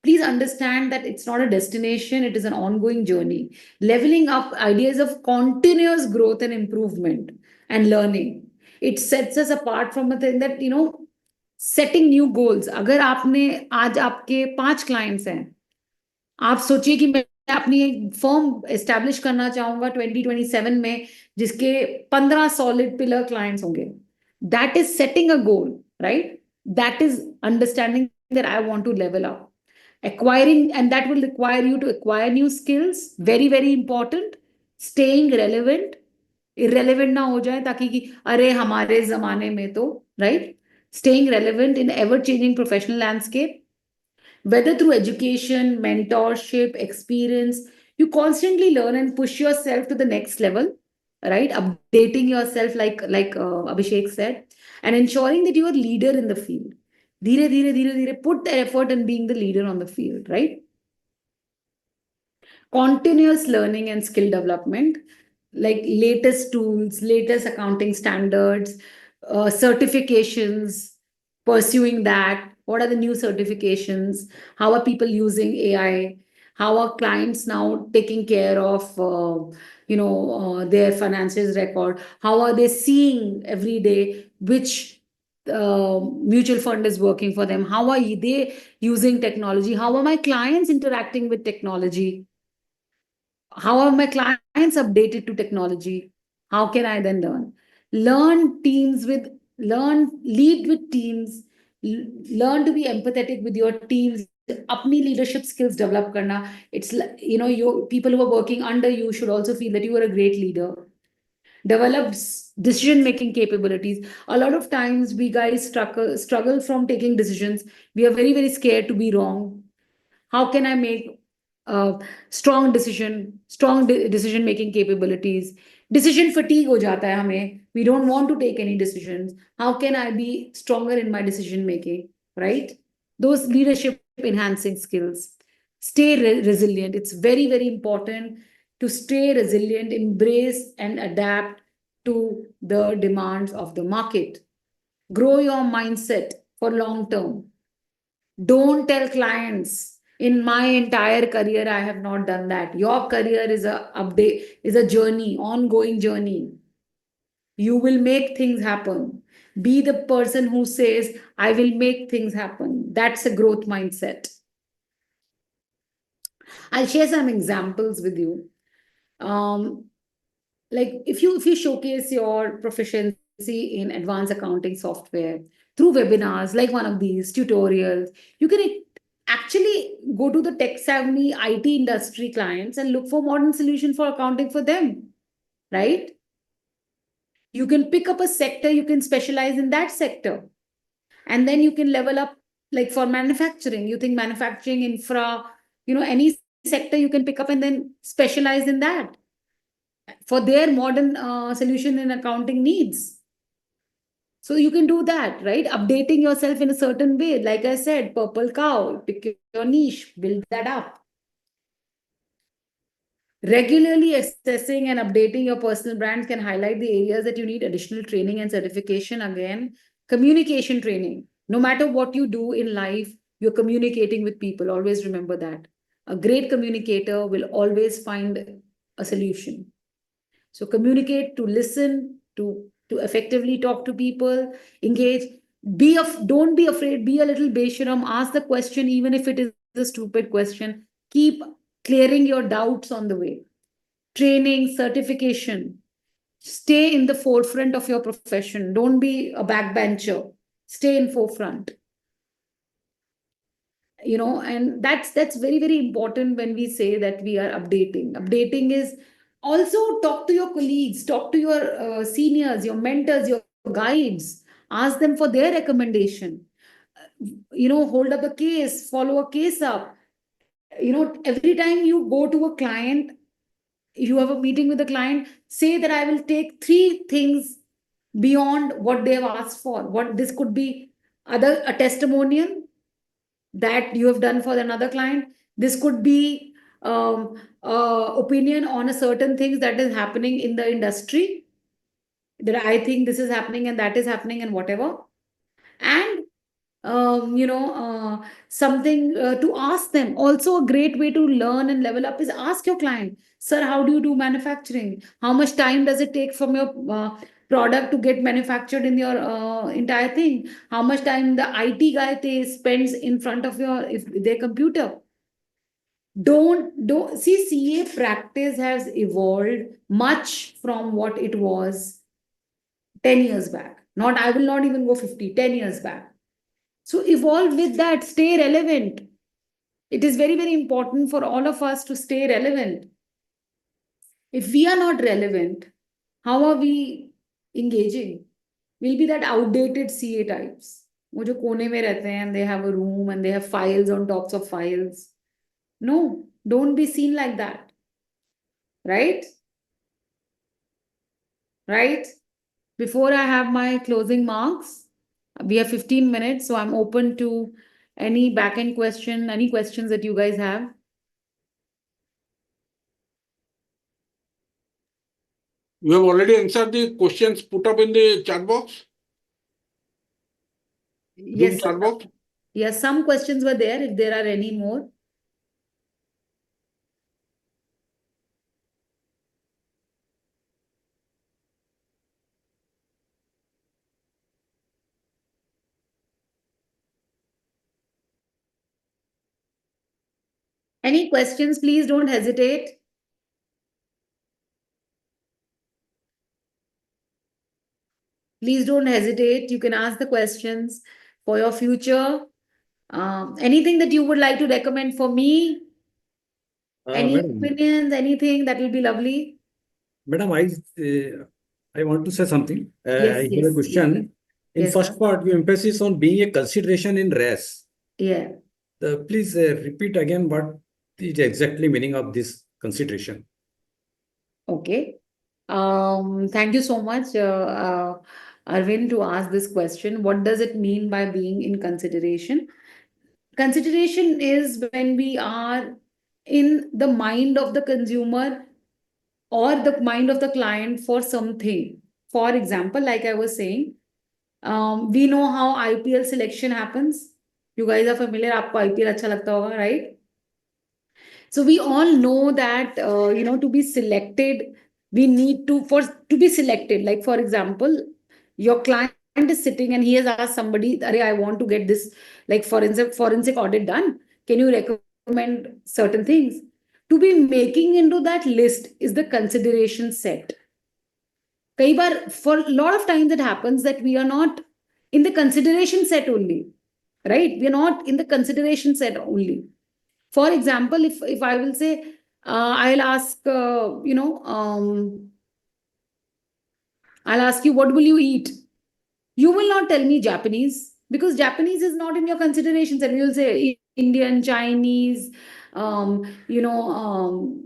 please understand that it's not a destination, it is an ongoing journey. Leveling up, ideas of continuous growth and improvement and learning. It sets us apart from a thing that, setting new goals. अगर आपने आज आपके 5 clients हैं, आप सोचिए कि मैं अपनी एक फर्म एस्टैब्लिश करना चाहूंगा 2027 में, जिसके 15 सॉलिड पिलर क्लाइंट्स होंगे. That is setting a goal, right? That is understanding that I want to level up. Acquiring, and that will require you to acquire new skills, very very important. Staying relevant, irrelevant ना हो जाए, ताकि कि अरे हमारे जमाने में तो, right? Staying relevant in ever changing professional landscape, whether through education, mentorship, experience, you constantly learn and push yourself to the next level, right? Updating yourself, like Abhishek said, and ensuring that you are leader in the field. Dhire dhire dhire dhire, put the effort in being the leader on the field, right? Continuous learning and skill development, like latest tools, latest accounting standards, certifications, pursuing that. What are the new certifications? How are people using AI? How are clients now taking care of their finances record? How are they seeing every day which mutual fund is working for them? How are they using technology? How are my clients interacting with technology? How are my clients updated to technology? How can I then learn? Lead with teams, learn to be empathetic with your teams. Apni leadership skills develop karna. It's you people who are working under you should also feel that you are a great leader. Develop decision making capabilities. A lot of times we guys struggle from taking decisions. We are very very scared to be wrong. How can I make strong decision making capabilities? Decision fatigue ho jata hai hame. We don't want to take any decisions. How can I be stronger in my decision making, right? Those leadership enhancing skills. Stay resilient. It's very very important to stay resilient, embrace and adapt to the demands of the market. Grow your mindset for long term. Don't tell clients, in my entire career I have not done that. Your career is a journey, ongoing journey. You will make things happen. Be the person who says, I will make things happen. That's a growth mindset. I'll share some examples with you. Like if you showcase your proficiency in advanced accounting software through webinars like one of these tutorials, you can actually go to the tech savvy IT industry clients and look for modern solution for accounting for them, right? You can pick up a sector, you can specialize in that sector, and then you can level up. Like for manufacturing, you think manufacturing, infra, any sector you can pick up and then specialize in that for their modern solution in accounting needs. So you can do that, right? Updating yourself in a certain way. Like I said, purple cow, pick your niche, build that up. Regularly assessing and updating your personal brand can highlight the areas that you need additional training and certification. Again, communication training. No matter what you do in life, you're communicating with people. Always remember that. A great communicator will always find a solution. So communicate, to listen, to effectively talk to people, engage. Don't be afraid. Be a little besharam. Ask the question, even if it is a stupid question. Keep clearing your doubts on the way. Training, certification. Stay in the forefront of your profession. Don't be a backbencher. Stay in forefront. And that's very very important when we say that we are updating is also talk to your colleagues, talk to your seniors, your mentors, your guides. Ask them for their recommendation. Hold up a case, follow a case up. Every time you go to a client, you have a meeting with a client, say that I will take 3 things beyond what they have asked for. What this could be: a testimonial that you have done for another client. This could be opinion on a certain things that is happening in the industry, that I think this is happening and that is happening and whatever. And something to ask them. Also, a great way to learn and level up is ask your client, sir, how do you do manufacturing? How much time does it take from your product to get manufactured in your entire thing? How much time the IT guy spends in front of their computer? don't see, CA practice has evolved much from what it was 10 years back. Not, I will not even go 50, 10 years back. So evolve with that, stay relevant. It is very, very important for all of us to stay relevant. If we are not relevant, how are we engaging? We'll be that outdated CA types. वो जो कोने में रहते हैं and they have a room and they have files on tops of files. No, don't be seen like that. Right? Right? Before I have my closing marks, we have 15 minutes, so I'm open to any back-end question, any questions that you guys have. You have already answered the questions put up in the chat box, Zoom Yes, chat box. yes, some questions were there. If there are any more. Any questions, please don't hesitate. Please don't hesitate. You can ask the questions for your future. Anything that you would like to recommend for me? Any Madam, opinions, anything that will be lovely? madam, I want to say something. Yes, I have a yes, question. In yes, first sir. part, you emphasis on being a consideration in race. Yeah. Please repeat again what is exactly meaning of this consideration. Okay. Thank you so much, Arvind, to ask this question. What does it mean by being in consideration? Consideration is when we are in the mind of the consumer or the mind of the client for something. For example, like I was saying, we know how IPL selection happens. You guys are familiar, आपको IPL अच्छा लगता होगा, right? So we all know that to be selected, we need to be selected. Like for example, your client is sitting and he has asked somebody, "Arey, I want to get this, like forensic audit done. Can you recommend certain things?" To be making into that list is the consideration set. कई बार, for a lot of times it happens that we are not in the consideration set only, right? We are not in the consideration set only. For example, if I will say, I'll ask, I'll ask you, what will you eat? You will not tell me Japanese because Japanese is not in your considerations, and you will say Indian, Chinese, um, you know,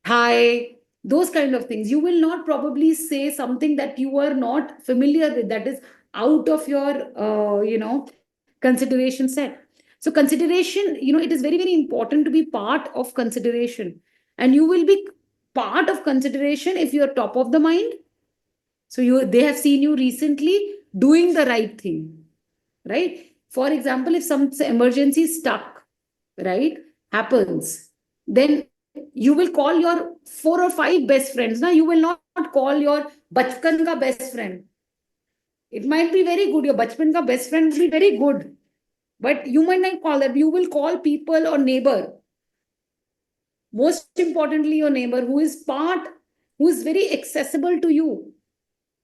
Thai, those kind of things. You will not probably say something that you are not familiar with, that is out of your, consideration set. So consideration, it is very, very important to be part of consideration. And you will be part of consideration if you're top of the mind. So they have seen you recently doing the right thing, right? For example, if some emergency stuck, right, happens, then you will call your 4 or 5 best friends. Now you will not call your bachpan ka best friend. It might be very good. Your bachpan ka best friend will be very good, but you might not call them. You will call people or neighbor. Most importantly, your neighbor who is very accessible to you,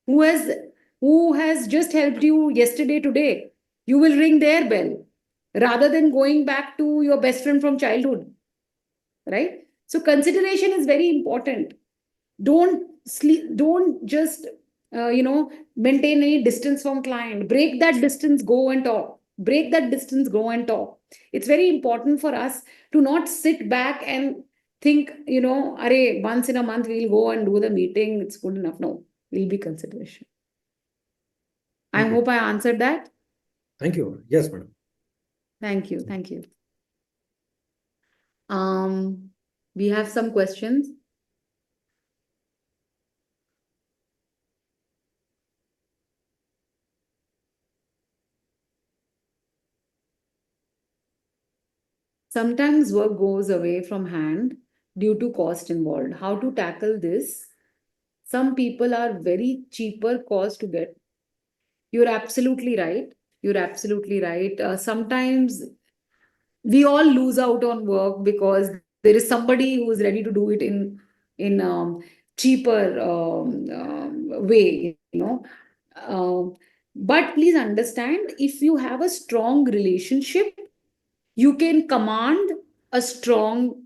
who has just helped you yesterday, today. You will ring their bell rather than going back to your best friend from childhood, right? So consideration is very important. Don't just maintain any distance from client. Break that distance, go and talk. Break that distance, go and talk. It's very important for us to not sit back and think, Array, once in a month we'll go and do the meeting, it's good enough. No, will be consideration. I Thank you. hope I answered that. Thank you. Yes, madam. Thank you. Thank you. We have some questions. Sometimes work goes away from hand due to cost involved. How to tackle this? Some people are very cheaper cost to get. You're absolutely right. You're absolutely right. Sometimes, we all lose out on work because there is somebody who is ready to do it in cheaper way, you know. But please understand, if you have a strong relationship, you can command a strong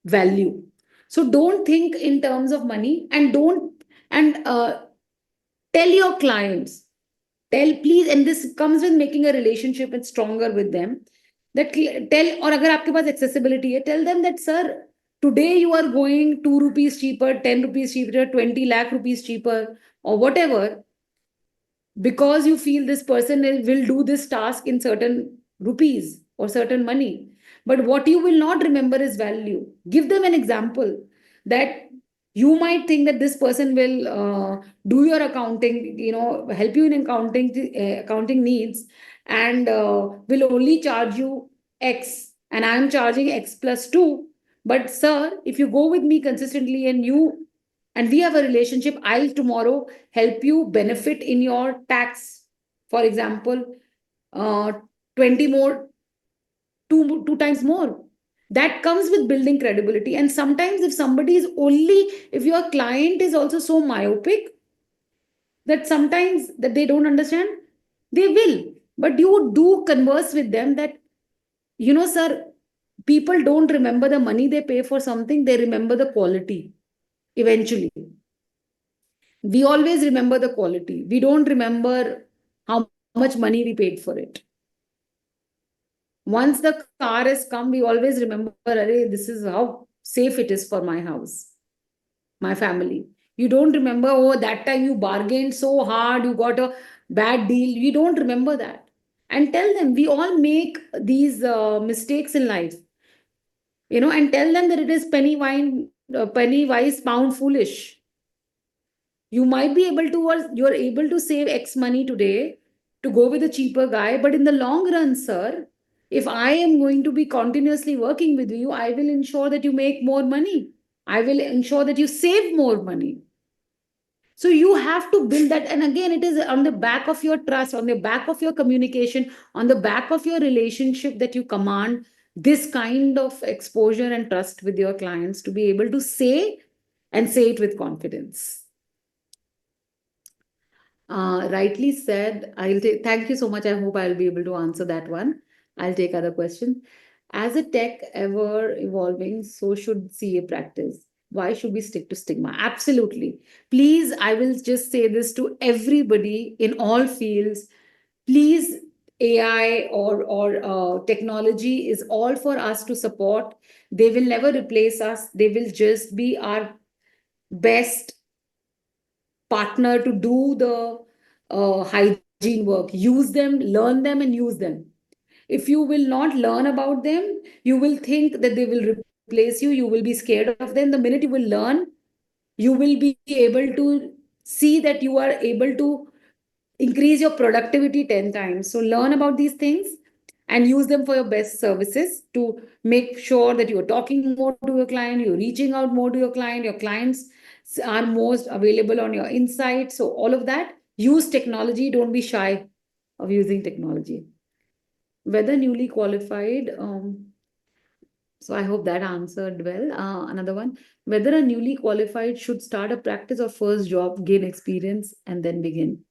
value. So don't think in terms of money, and don't, and tell your clients, tell please, and this comes with making a relationship and stronger with them, that tell, or agar aapke paas accessibility hai, tell them that, sir, today you are going 2 rupees cheaper, 10 rupees cheaper, 20 lakh rupees cheaper, or whatever, because you feel this person will do this task in certain rupees or certain money. But what you will not remember is value. Give them an example that you might think that this person will do your accounting, you know, help you in accounting needs, and will only charge you X, and I'm charging X plus 2. But sir, if you go with me consistently and we have a relationship, I'll tomorrow help you benefit in your tax. For example, 20 more, two times more. That comes with building credibility. And sometimes if your client is also so myopic that sometimes that they don't understand, they will. But you do converse with them that, you know, sir, people don't remember the money they pay for something, they remember the quality eventually. We always remember the quality. We don't remember how much money we paid for it. Once the car has come, we always remember, this is how safe it is for my house, my family. You don't remember, oh, that time you bargained so hard, you got a bad deal. You don't remember that. And tell them, we all make these mistakes in life, you know, and tell them that it is penny wise, pound foolish. You might be able to, or you're able to save X money today to go with a cheaper guy, but in the long run, sir, if I am going to be continuously working with you, I will ensure that you make more money. I will ensure that you save more money. So you have to build that. And again, it is on the back of your trust, on the back of your communication, on the back of your relationship, that you command this kind of exposure and trust with your clients to be able to say it with confidence. Rightly said. Thank you so much. I hope I'll be able to answer that one. I'll take other questions. As a tech ever evolving, so should CA practice. Why should we stick to stigma? Absolutely. Please, I will just say this to everybody in all fields. Please, AI or technology is all for us to support. They will never replace us. They will just be our best partner to do the hygiene work. Use them, learn them, and use them. If you will not learn about them, you will think that they will replace you. You will be scared of them. The minute you will learn, you will be able to see that you are able to increase your productivity 10 times. So learn about these things and use them for your best services to make sure that you're talking more to your client, you're reaching out more to your clients are most available on your insights. So all of that, use technology, don't be shy of using technology. Whether newly qualified, so I hope that answered well. Another one, whether a newly qualified should start a practice or first job, gain experience, and then begin.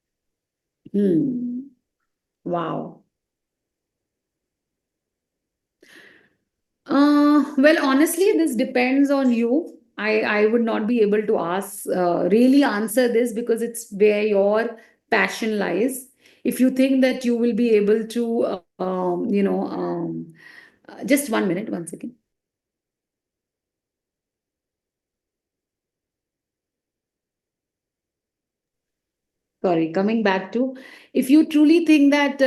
Wow. Well, honestly, this depends on you. I would not be able to really answer this, because it's where your passion lies. If you think that you will be able to, just 1 minute, 1 second. Sorry, coming back to, if you truly think that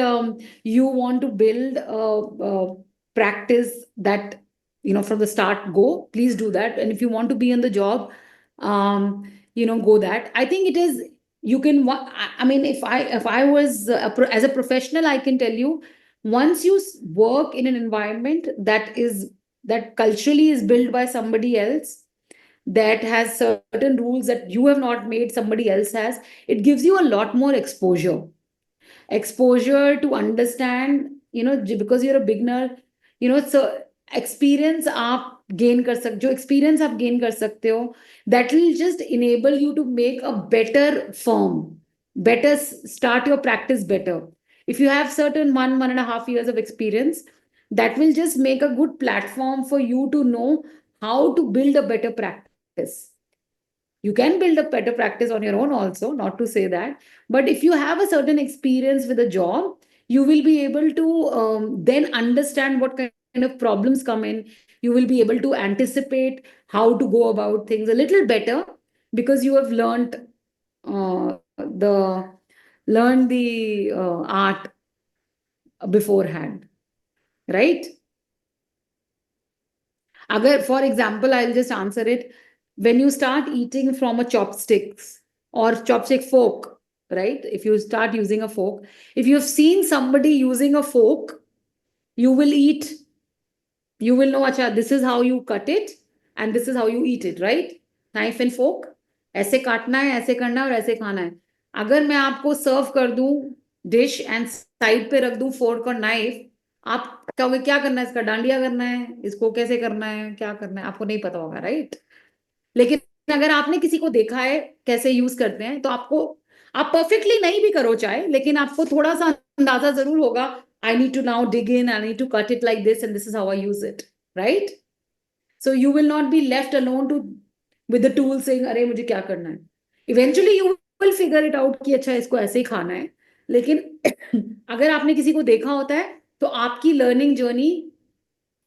you want to build a practice that, you know, from the start, go, please do that. And if you want to be in the job, go that. I think it is, you can, I mean, if I was as a professional, I can tell you, once you work in an environment that culturally is built by somebody else, that has certain rules that you have not made, somebody else has, it gives you a lot more exposure to understand, because you're a beginner, so experience आप gain कर सकते, जो experience आप gain कर सकते हो, that will just enable you to make a better firm, better start your practice better. If you have certain 1.5 years of experience, that will just make a good platform for you to know how to build a better practice. You can build a better practice on your own also, not to say that. But if you have a certain experience with a job, you will be able to then understand what kind of problems come in. You will be able to anticipate how to go about things a little better because you have learned the art beforehand, right? Agar, for example, I'll just answer it. When you start eating from a chopsticks or chopstick fork, right? If you start using a fork, if you've seen somebody using a fork, you will eat, you will know, acha, this is how you cut it and this is how you eat it, right? Knife and fork. ऐसे काटना है, ऐसे करना है और ऐसे खाना है. अगर मैं आपको सर्व कर दूं डिश एंड साइड पे रख दूं फोर्क और नाइफ, आप कहोगे क्या करना है, इसका डांडिया करना है, इसको कैसे करना है, क्या करना है, आपको नहीं पता होगा, राइट? लेकिन अगर आपने किसी को देखा है कैसे यूज करते हैं, तो आपको, आप परफेक्टली नहीं भी करो चाहे, लेकिन आपको थोड़ा सा अंदाजा जरूर होगा. I need to now dig in, I need to cut it like this, and this is how I use it, right? So you will not be left alone to with the tool saying, अरे मुझे क्या करना है. Eventually you will figure it out कि अच्छा इसको ऐसे ही खाना है. लेकिन अगर आपने किसी को देखा होता है, तो आपकी learning journey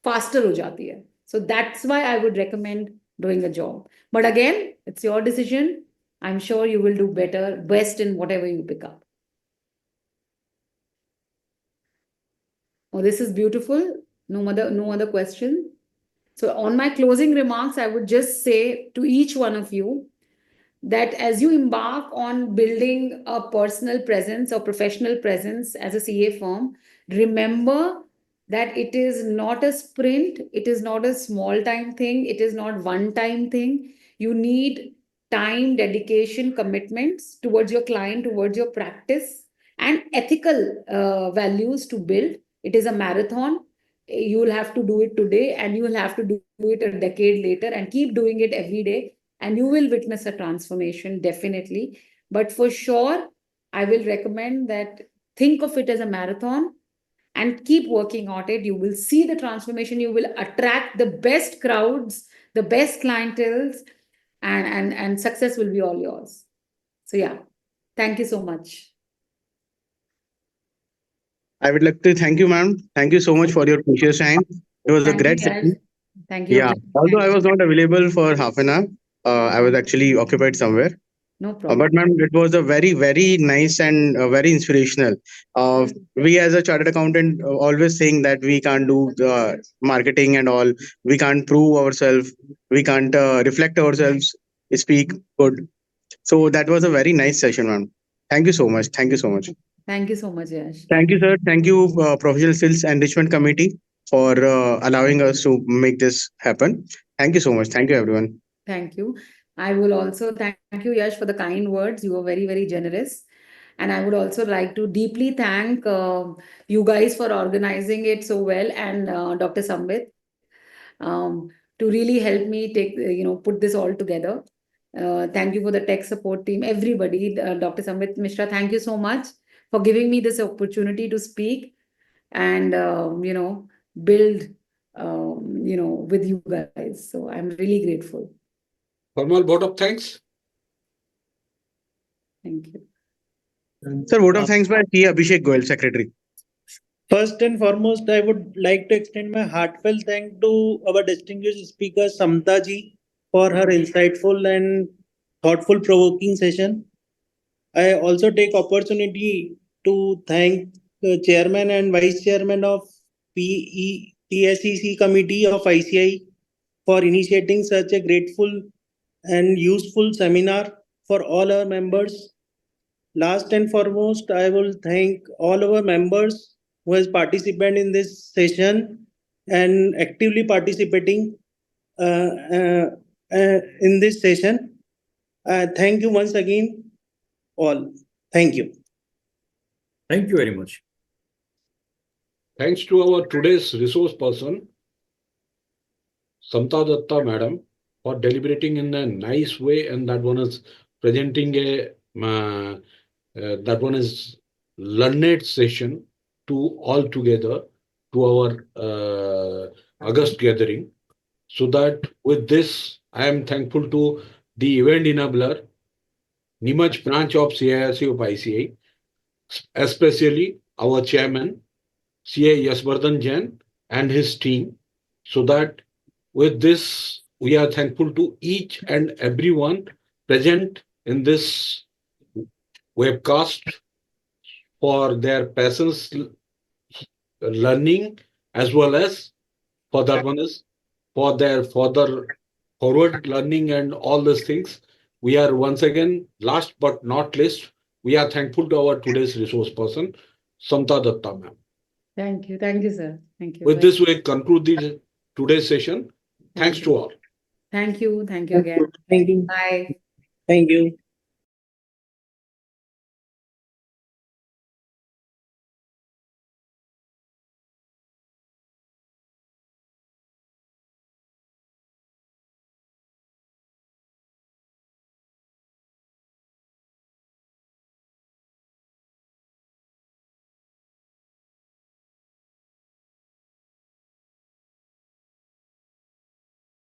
faster हो जाती है. So that's why I would recommend doing a job. But again, it's your decision. I'm sure you will do best in whatever you pick up. Oh, this is beautiful. No other question. So on my closing remarks, I would just say to each one of you that as you embark on building a personal presence or professional presence as a CA firm, remember that it is not a sprint, it is not a small time thing, it is not one time thing. You need time, dedication, commitments towards your client, towards your practice, and ethical values to build. It is a marathon. You will have to do it today, and you will have to do it a decade later, and keep doing it every day, and you will witness a transformation, definitely. But for sure, I will recommend that think of it as a marathon and keep working on it. You will see the transformation. You will attract the best crowds, the best clienteles, and success will be all yours. So yeah, thank you so much. I would like to thank you, ma'am. Thank you so much for your precious time. It was a Thank you, great guys. session. Thank you. Yeah, although I was not available for half an hour, I was actually occupied somewhere. No problem. But ma'am, it was a very, very nice and very inspirational. We as a chartered accountant always saying that we can't do marketing and all. We can't prove ourselves. We can't reflect ourselves, speak good. So that was a very nice session, ma'am. Thank you so much. Thank you so much. Thank you so much, Yash. Thank you, sir. Thank you, Professional Skills Enrichment Committee, for allowing us to make this happen. Thank you so much. Thank you, everyone. Thank you. I will also thank you, Yash, for the kind words. You were very, very generous. And I would also like to deeply thank you guys for organizing it so well, and Dr. Sambit, to really help me put this all together. Thank you for the tech support team, everybody. Dr. Sambit Mishra, thank you so much for giving me this opportunity to speak and build with you guys. So I'm really grateful. Formal vote of thanks. Thank you. Sir, vote of thanks by T. Abhishek Goyal, Secretary. First and foremost, I would like to extend my heartfelt thanks to our distinguished speaker, Samta ji, for her insightful and thoughtful provoking session. I also take opportunity to thank the chairman and vice chairman of TSEC committee of ICI for initiating such a grateful and useful seminar for all our members. Last and foremost, I will thank all our members who has participated in this session and actively participating in this session. Thank you once again, all. Thank you. Thank you very much. Thanks to our today's resource person, Samta Datta madam, for deliberating in a nice way, and that one is presenting that one is learned session to all together to our August gathering. So that with this, I am thankful to the event enabler, Nimaj branch of CIRC of ICI, especially our chairman, CA Yasvardhan Jain and his team, so that with this, we are thankful to each and everyone present in this webcast for their patience learning, as well as for that one is for their further forward learning and all these things. We are once again, last but not least, we are thankful to our today's resource person, Samta Datta ma'am. Thank you. Thank you, sir. Thank you. With this, we conclude today's session. Thanks to all. Thank you. Thank you again. Thank you. Bye. Thank you.